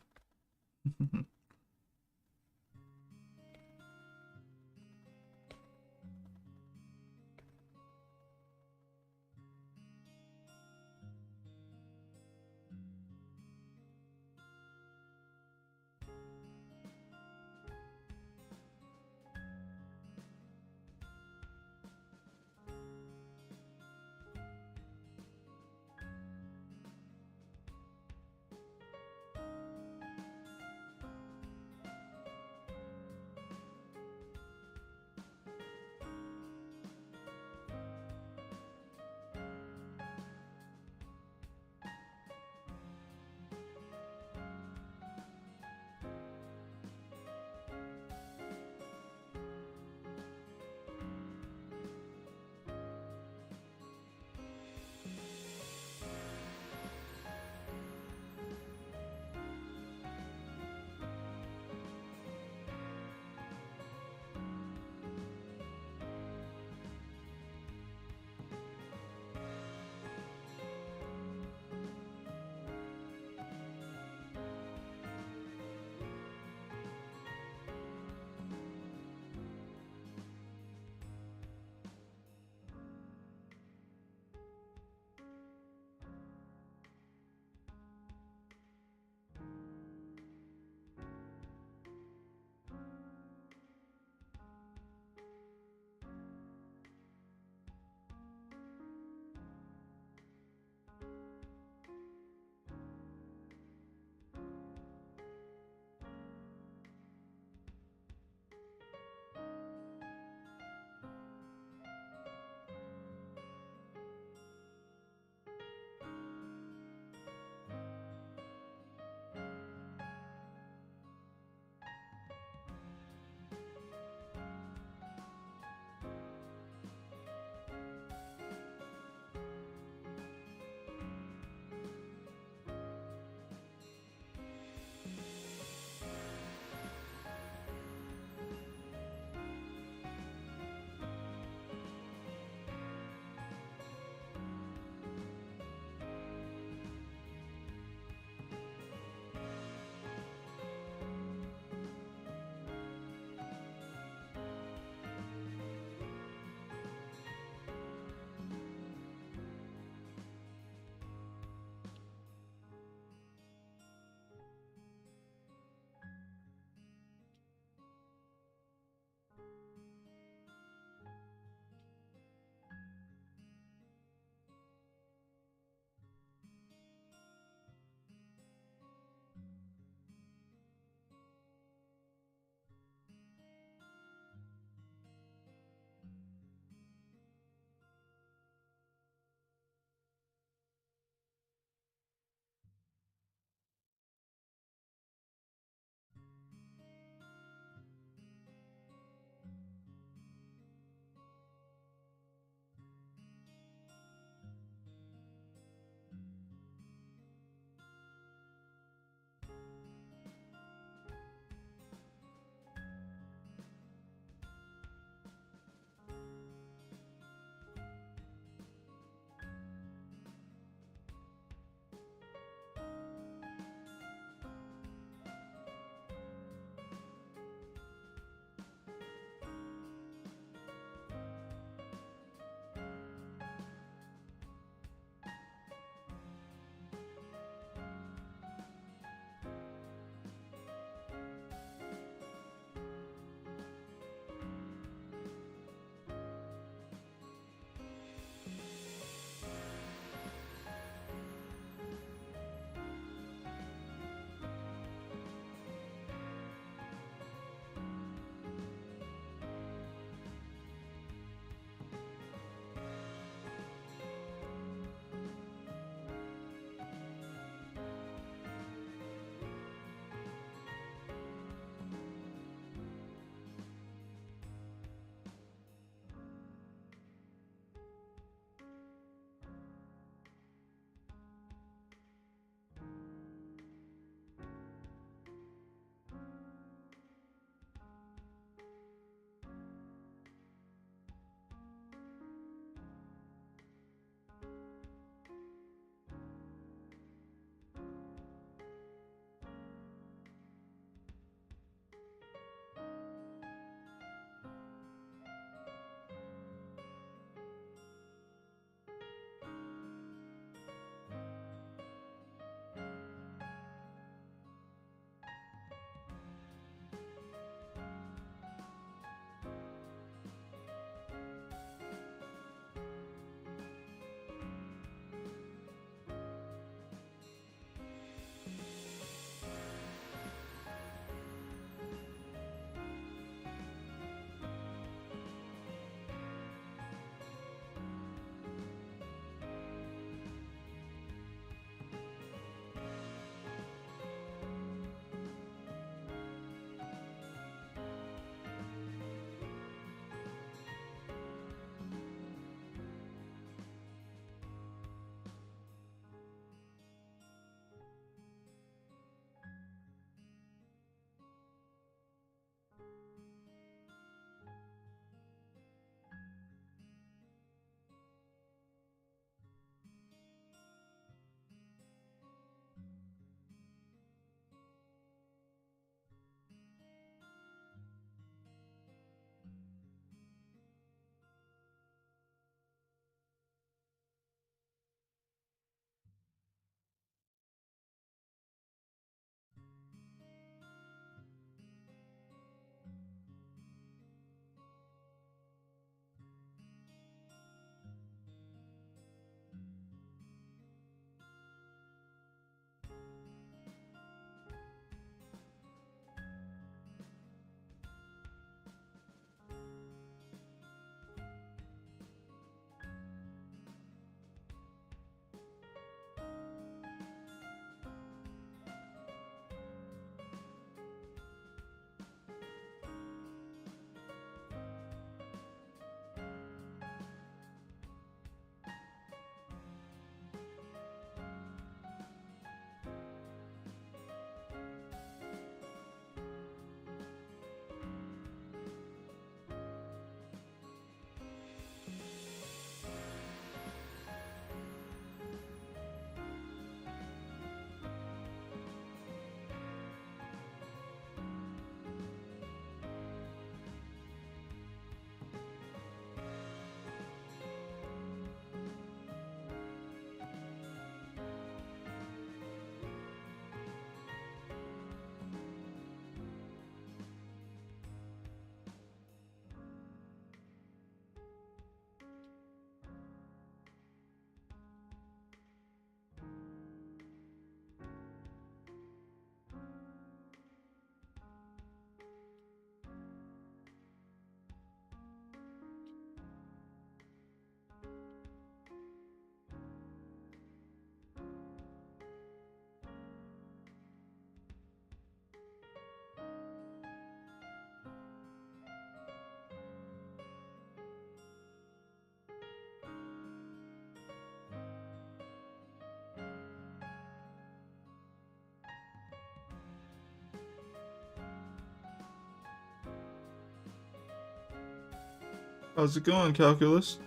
How's it going, Calculus?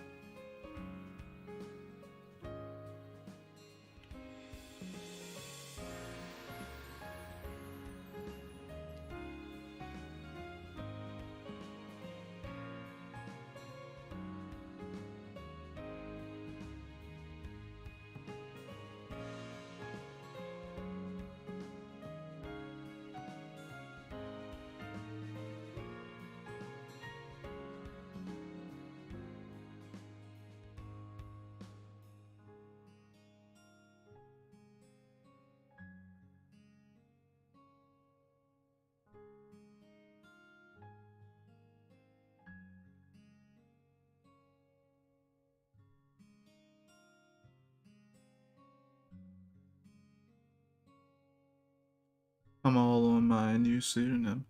I'm all on my new pseudonym.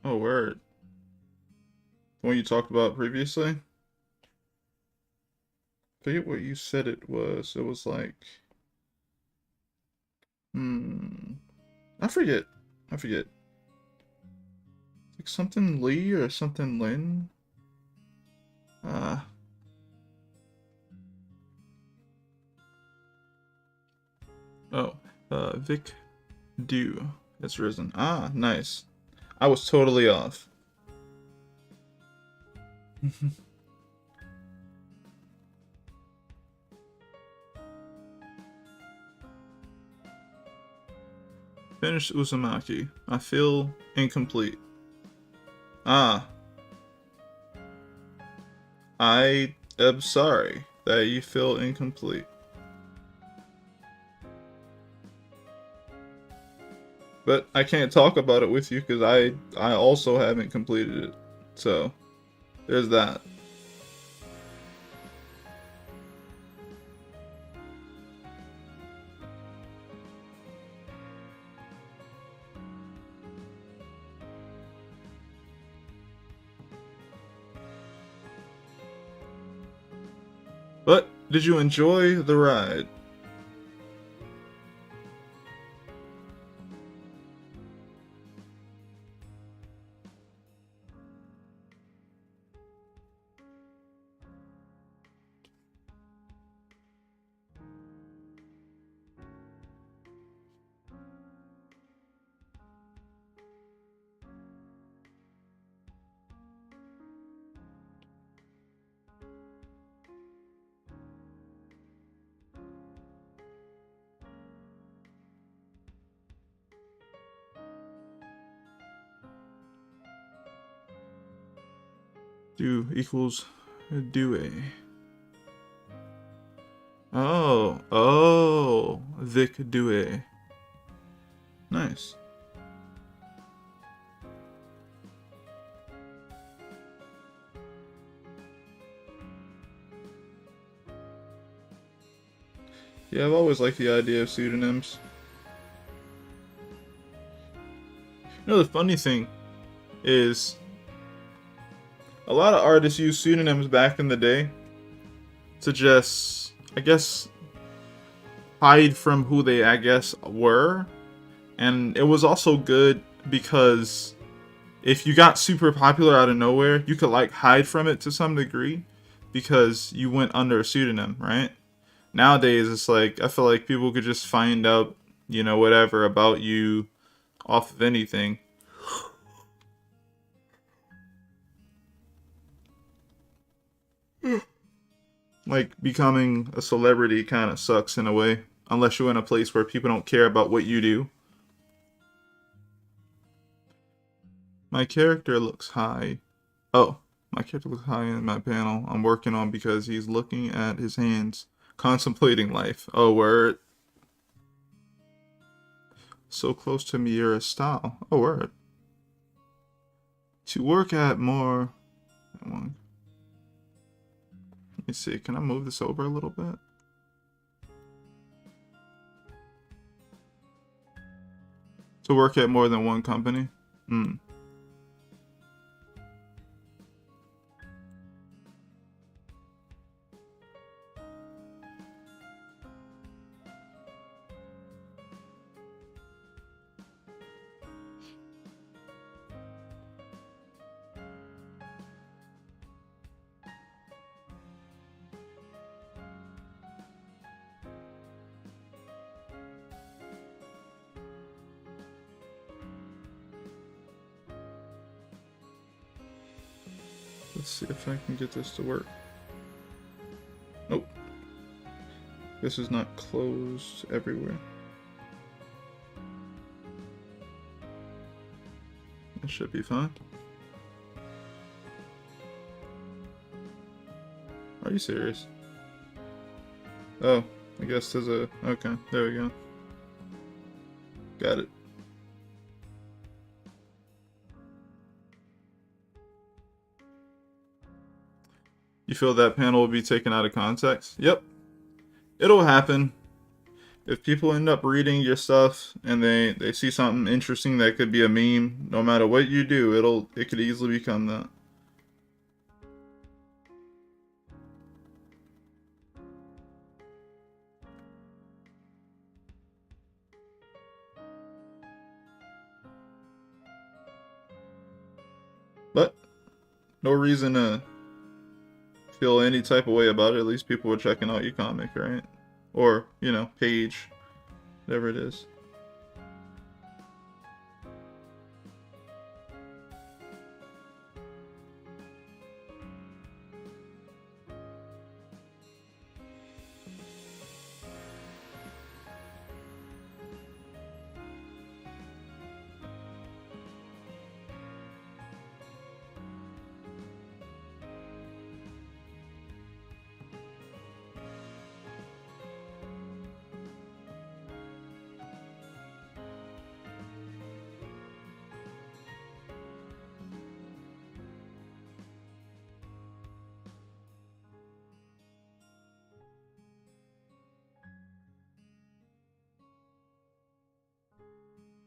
Oh, word. The one you talked about previously? Forget what you said it was. It was like... I forget. I forget. Like something Lee or something Lin? Uh... Oh. Vic Dew has risen. Ah, nice. I was totally off. Finished Uzumaki. I feel incomplete. Ah. I am sorry that you feel incomplete. But I can't talk about it with you because I also haven't completed it. So, there's that. But, did you enjoy the ride? Do equals due. Oh, Vic Due. Nice. Yeah, I've always liked the idea of pseudonyms. You know, the funny thing is, a lot of artists used pseudonyms back in the day to just, I guess, hide from who they, I guess, were. And it was also good because if you got super popular out of nowhere, you could like hide from it to some degree because you went under a pseudonym, right? Nowadays, it's like, I feel like people could just find out, you know, whatever about you off of anything. Like, becoming a celebrity kind of sucks in a way, unless you're in a place where people don't care about what you do. My character looks high. Oh, my character looks high in my panel I'm working on because he's looking at his hands, contemplating life. Oh, word. So close to Miura's style. Oh, word. To work at more... Let me see, can I move this over a little bit? To work at more than one company? Let's see if I can get this to work. Nope. This is not closed everywhere. That should be fine. Are you serious? Oh, I guess there's a... Okay, there we go. Got it. You feel that panel will be taken out of context? Yep. It'll happen. If people end up reading your stuff and they see something interesting that could be a meme, no matter what you do, it could easily become that. But no reason to feel any type of way about it. At least people are checking out your comic, right? Or, you know, page, whatever it is.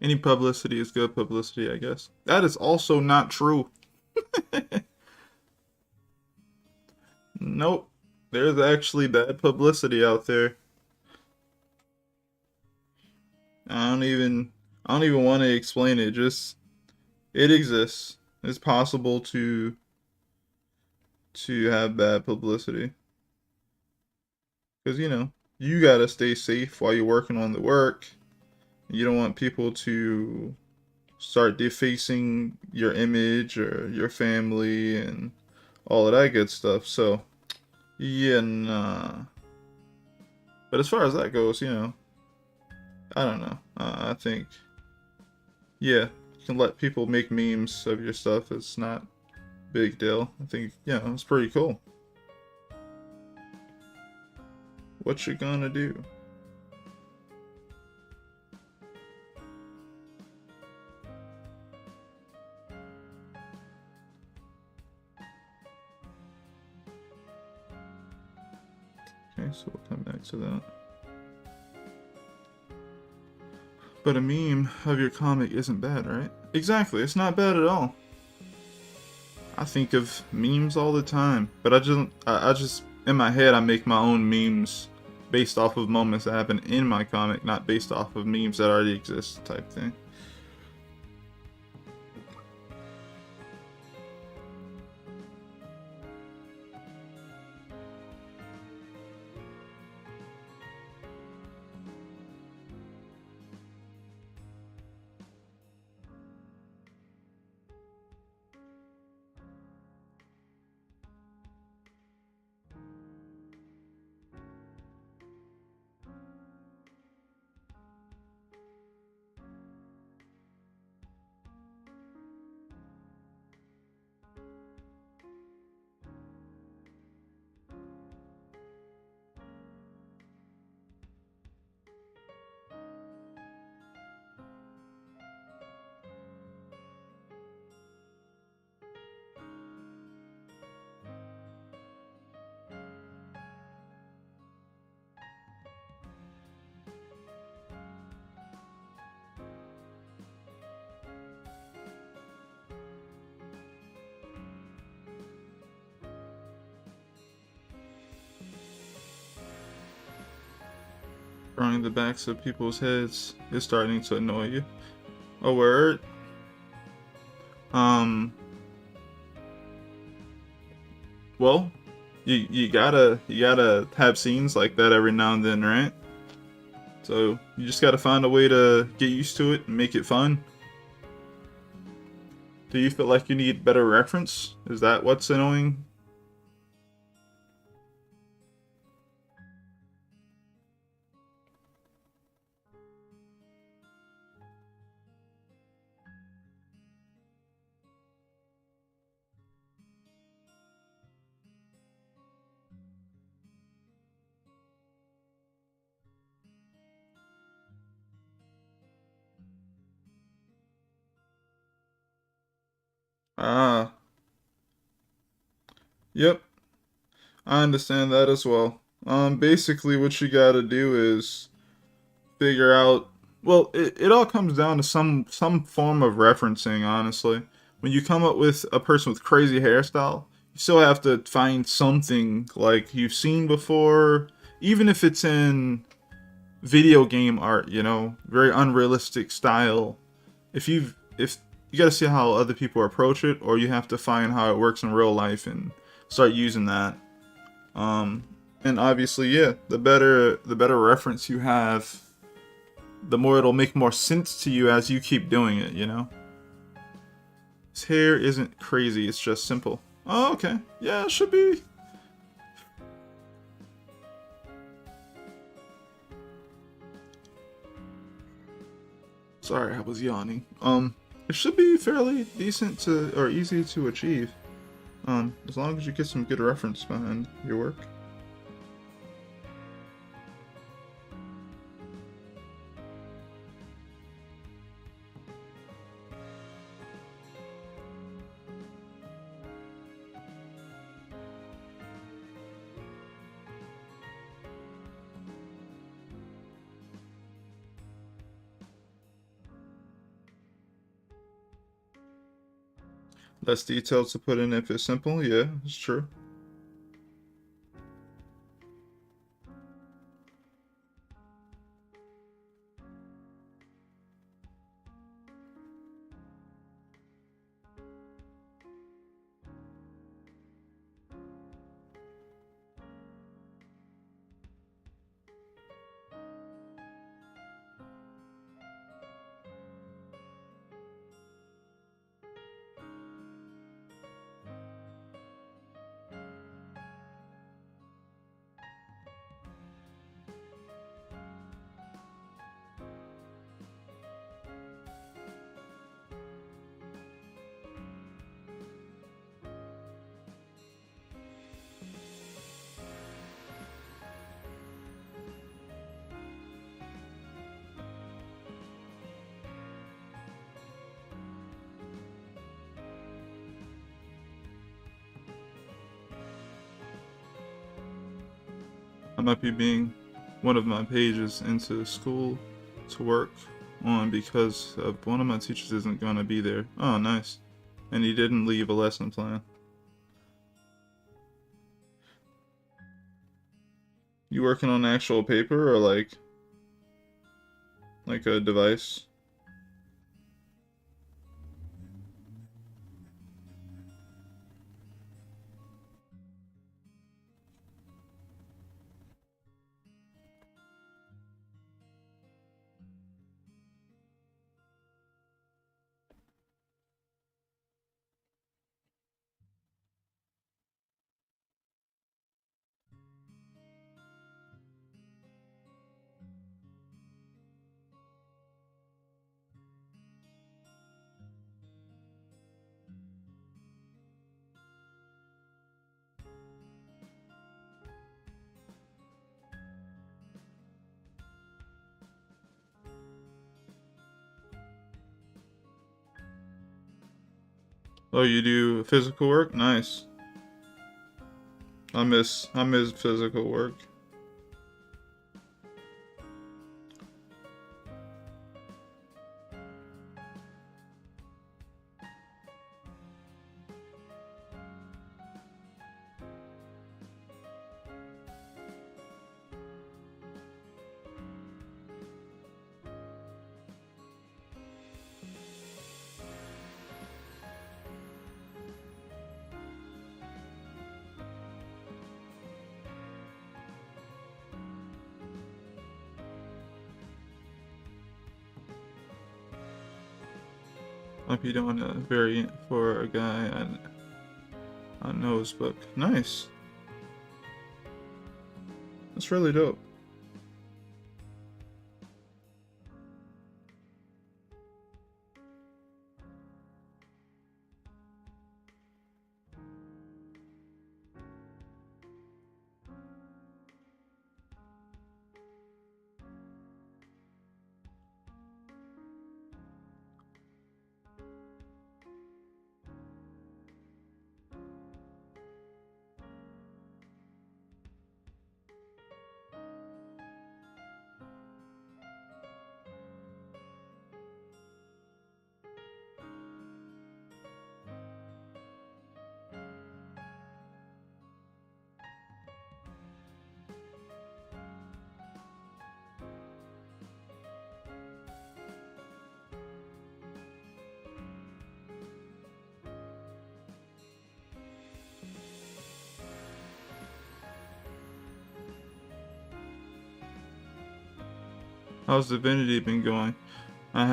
Any publicity is good publicity, I guess. That is also not true. Nope. There's actually bad publicity out there. I don't even want to explain it. Just it exists. It's possible to have bad publicity. Because, you know, you gotta stay safe while you're working on the work. You don't want people to start defacing your image or your family and all of that good stuff. So, yeah, nah. But as far as that goes, you know, I don't know. I think, yeah, you can let people make memes of your stuff. It's not a big deal. I think, yeah, it's pretty cool. What you gonna do? Okay, so we'll come back to that. But a meme of your comic isn't bad, right? Exactly, it's not bad at all. I think of memes all the time, but I just in my head I make my own memes based off of moments that happen in my comic, not based off of memes that already exist type thing. Drawing the backs of people's heads is starting to annoy you. A word. Well, you gotta have scenes like that every now and then, right? So you just gotta find a way to get used to it and make it fun. Do you feel like you need better reference? Is that what's annoying? Ah, yep. I understand that as well. Basically what you gotta do is figure out, well, it all comes down to some form of referencing, honestly. When you come up with a person with crazy hairstyle, you still have to find something like you've seen before, even if it's in video game art, very unrealistic style. If you got to see how other people approach it, or you have to find how it works in real life and start using that. Um, and obviously, yeah, the better reference you have, the more it'll make more sense to you as you keep doing it. His hair isn't crazy, it's just simple. Oh, okay. Yeah, it should be. Sorry, I was yawning. It should be fairly decent to, or easy to achieve. As long as you get some good reference behind your work. Less details to put in if it's simple, yeah, it's true. I might be being one of my pages into school to work on because of one of my teachers isn't gonna be there. Oh, nice. And he didn't leave a lesson plan. You working on actual paper or like a device? Oh, you do physical work? Nice. I miss physical work. Might be doing a variant for a guy on Noah's book. Nice. That's really dope. How's Divinity been going? I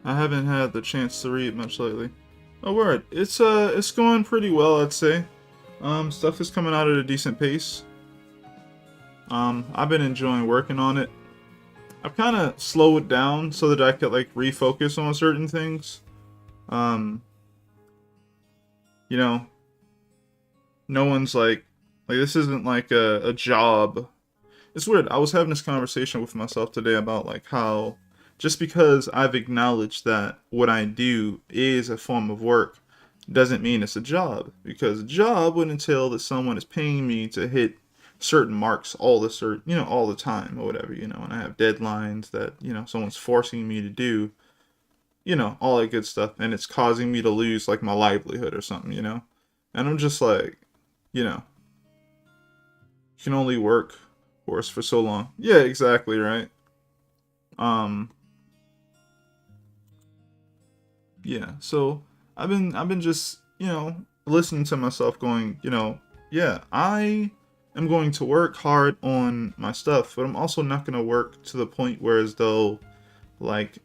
haven't had the chance to read much lately. Oh word, it's going pretty well, I'd say. Stuff is coming out at a decent pace. I've been enjoying working on it. I've kind of slowed it down so that I could like refocus on certain things. Um, you know, no one's like this isn't like a job. It's weird. I was having this conversation with myself today about like how just because I've acknowledged that what I do is a form of work doesn't mean it's a job. Because a job would entail that someone is paying me to hit certain marks all the time or whatever, and I have deadlines that, someone's forcing me to do, all that good stuff, and it's causing me to lose like my livelihood or something. And I'm just like, you can only work for us for so long. Yeah, exactly, right? Um, yeah, so I've been just, listening to myself going, yeah, I am going to work hard on my stuff, but I'm also not going to work to the point where as though like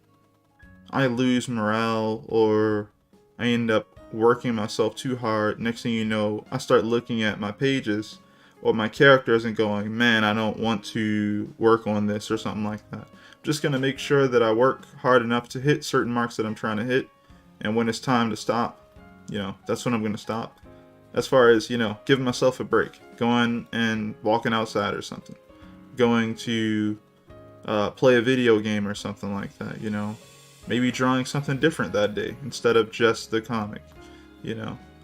I lose morale or I end up working myself too hard. Next thing you know, I start looking at my pages or my characters and going, man, I don't want to work on this or something like that. I'm just going to make sure that I work hard enough to hit certain marks that I'm trying to hit. And when it's time to stop, that's when I'm going to stop. As far as, giving myself a break, going and walking outside or something, going to play a video game or something like that, maybe drawing something different that day instead of just the comic,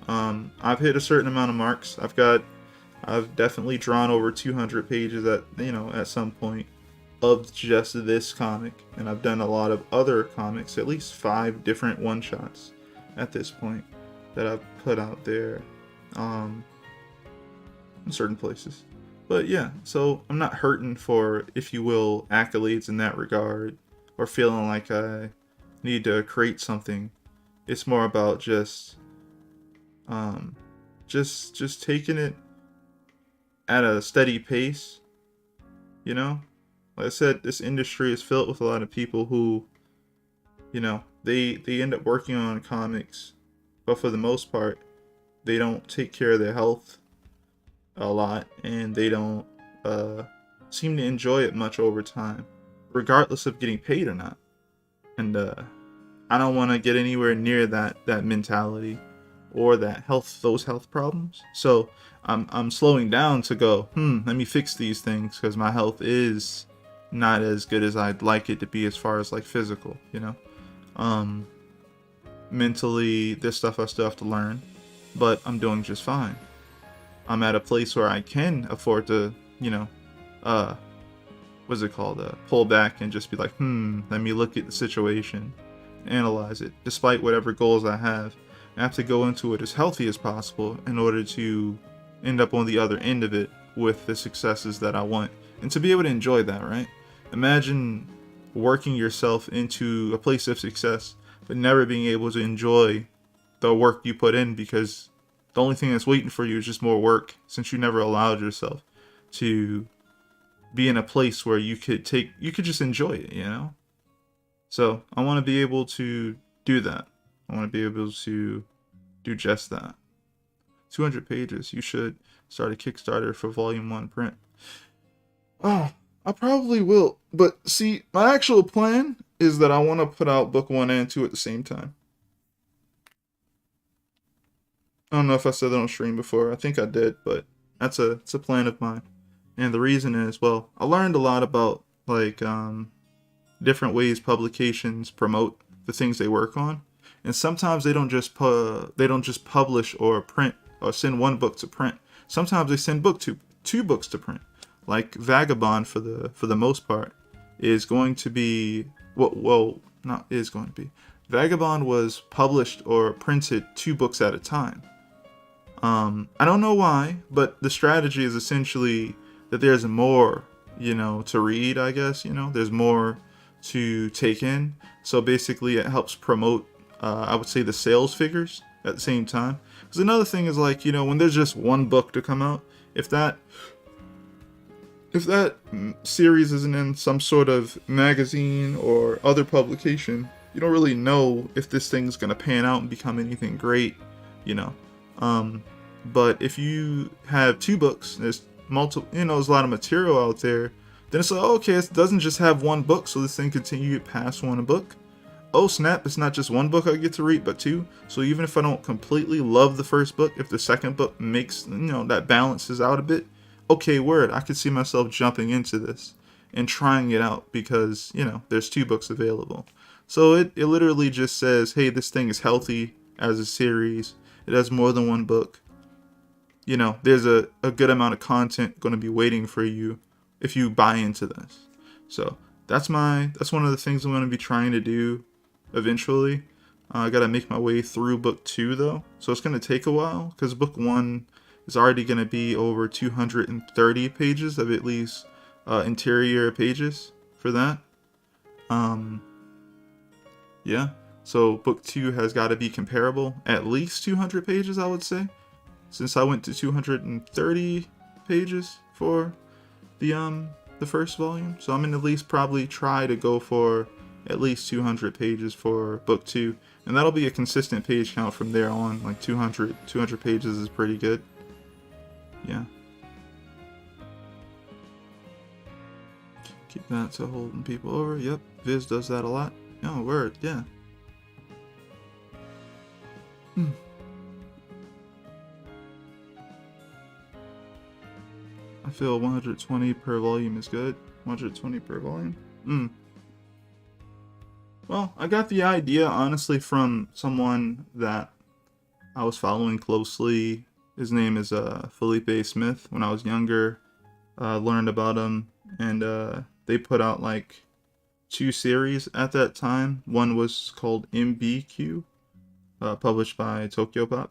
I've hit a certain amount of marks. I've definitely drawn over 200 pages at some point of just this comic, and I've done a lot of other comics, at least 5 different one-shots at this point that I've put out there in certain places. But yeah, so I'm not hurting for, if you will, accolades in that regard, or feeling like I need to create something. It's more about um, just taking it at a steady pace. Like I said, this industry is filled with a lot of people who, they end up working on comics, but for the most part, they don't take care of their health a lot, and they don't seem to enjoy it much over time, regardless of getting paid or not. And I don't want to get anywhere near that mentality or those health problems. So I'm slowing down to go, let me fix these things, because my health is not as good as I'd like it to be as far as like physical, mentally, this stuff I still have to learn, but I'm doing just fine. I'm at a place where I can afford to, what's it called, pull back and just be like, let me look at the situation, analyze it, despite whatever goals I have. I have to go into it as healthy as possible in order to end up on the other end of it with the successes that I want, and to be able to enjoy that, right? Imagine working yourself into a place of success, but never being able to enjoy the work you put in, because the only thing that's waiting for you is just more work, since you never allowed yourself to be in a place where you could just enjoy it, So I want to be able to do that. I want to be able to do just that. 200 pages. You should start a Kickstarter for Volume 1 print. Oh, I probably will. But see, my actual plan is that I want to put out book 1 and 2 at the same time. I don't know if I said that on stream before. I think I did, but it's a plan of mine. And the reason is, well, I learned a lot about like different ways publications promote the things they work on. And sometimes they don't just publish or print or send one book to print. Sometimes they send two books to print. Like Vagabond, for the most part, is going to be Vagabond was published or printed 2 books at a time. I don't know why, but the strategy is essentially that there's more, to read, I guess, there's more to take in. So basically it helps promote, I would say, the sales figures at the same time. Because another thing is like, when there's just one book to come out, if that series isn't in some sort of magazine or other publication, you don't really know if this thing's going to pan out and become anything great, but if you have 2 books, there's multiple, there's a lot of material out there, then it's like, okay, it doesn't just have one book, so this thing continue past one book. Oh snap, it's not just one book I get to read, but 2. So even if I don't completely love the first book, if the second book makes, that balances out a bit, okay, word, I could see myself jumping into this and trying it out because, there's 2 books available. So it literally just says, hey, this thing is healthy as a series. It has more than one book. There's a good amount of content going to be waiting for you if you buy into this. So that's one of the things I'm going to be trying to do eventually. I got to make my way through book 2 though. So it's going to take a while because book 1 is already going to be over 230 pages of at least interior pages for that. Yeah. So book 2 has got to be comparable, at least 200 pages, I would say. Since I went to 230 pages for the first volume. So I'm going to at least probably try to go for at least 200 pages for book 2. And that'll be a consistent page count from there on. Like 200 pages is pretty good. Yeah. Keep that to holding people over. Yep, Viz does that a lot. Oh, word, yeah. I feel 120 per volume is good. 120 per volume? Well, I got the idea, honestly, from someone that I was following closely. His name is Felipe Smith. When I was younger, learned about him, and they put out like 2 series at that time. One was called MBQ, published by Tokyopop,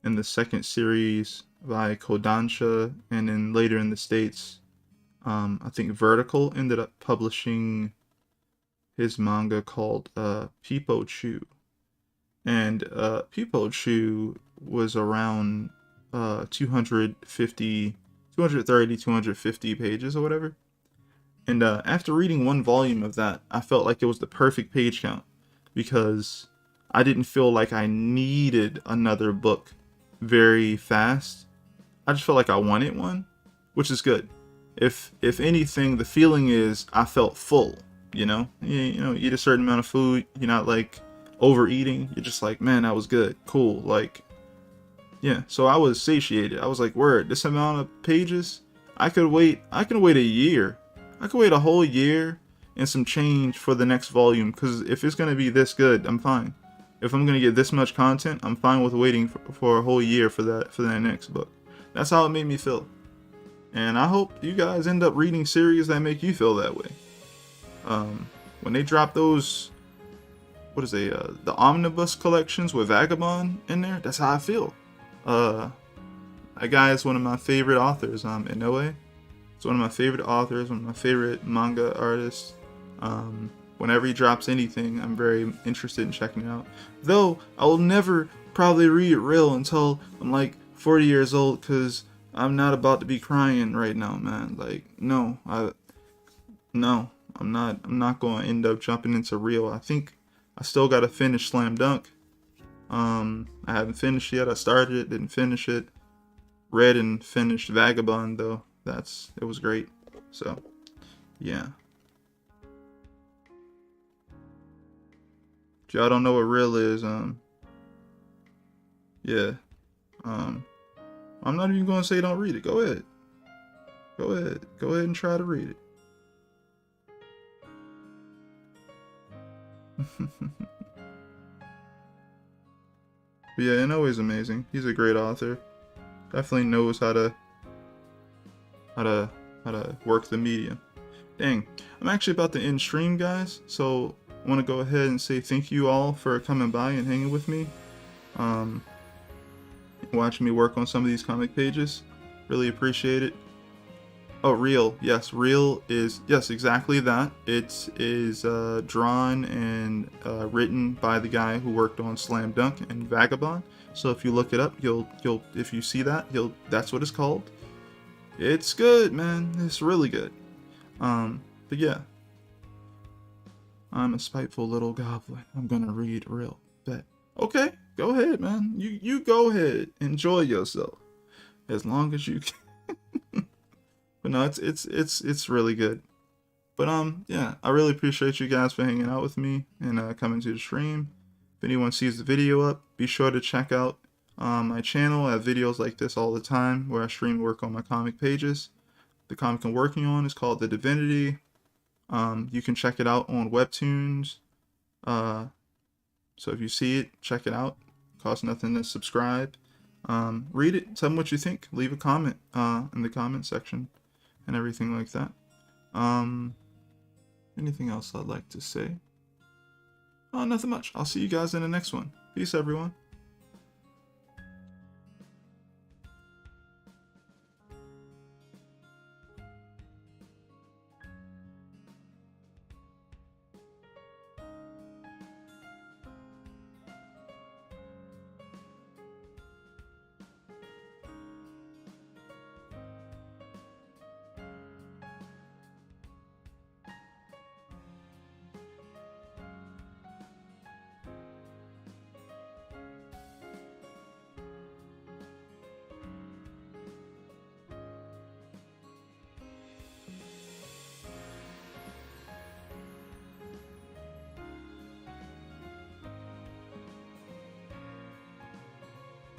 and the second series by Kodansha, and then later in the States, I think Vertical ended up publishing his manga called Pipochu. And Pipochu was around 230, 250 pages or whatever. And after reading 1 volume of that, I felt like it was the perfect page count because I didn't feel like I needed another book very fast. I just felt like I wanted one, which is good. If anything, the feeling is I felt full, you eat a certain amount of food, you're not like overeating, you're just like, man, that was good, cool, like, yeah. So I was satiated. I was like, word, this amount of pages, I could wait a year. I could wait a whole year and some change for the next volume, because if it's going to be this good, I'm fine. If I'm going to get this much content, I'm fine with waiting for a whole year for that next book. That's how it made me feel. And I hope you guys end up reading series that make you feel that way. When they drop those, the omnibus collections with Vagabond in there, that's how I feel. That guy is one of my favorite authors, Inoue. It's one of my favorite authors, one of my favorite manga artists. Whenever he drops anything, I'm very interested in checking it out. Though, I will never probably read it real until I'm like 40 years old, because I'm not about to be crying right now, man. Like, no, I'm not going to end up jumping into real. I think I still got to finish Slam Dunk. I haven't finished yet. I started it, didn't finish it. Read and finished Vagabond though. It was great. So, yeah. If y'all don't know what real is, yeah. I'm not even gonna say don't read it. Go ahead. Go ahead. Go ahead and try to read it. But yeah, Ino is amazing. He's a great author. Definitely knows how to work the medium. Dang, I'm actually about to end stream, guys. So I want to go ahead and say thank you all for coming by and hanging with me. Watching me work on some of these comic pages. Really appreciate it. Oh, Real. Yes, Real is, yes, exactly that. It is drawn and written by the guy who worked on Slam Dunk and Vagabond. So if you look it up, if you see that, that's what it's called. It's good, man. It's really good. But yeah. I'm a spiteful little goblin. I'm gonna read Real. Bet. Okay, go ahead, man. You go ahead. Enjoy yourself. As long as you can. But no, it's really good. But yeah, I really appreciate you guys for hanging out with me and coming to the stream. If anyone sees the video up, be sure to check out my channel. I have videos like this all the time where I stream work on my comic pages. The comic I'm working on is called The Divinity. You can check it out on webtoons. So if you see it, check it out. Costs nothing to subscribe. Read it. Tell me what you think. Leave a comment in the comment section and everything like that. Anything else I'd like to say? Oh, nothing much. I'll see you guys in the next one. Peace, everyone.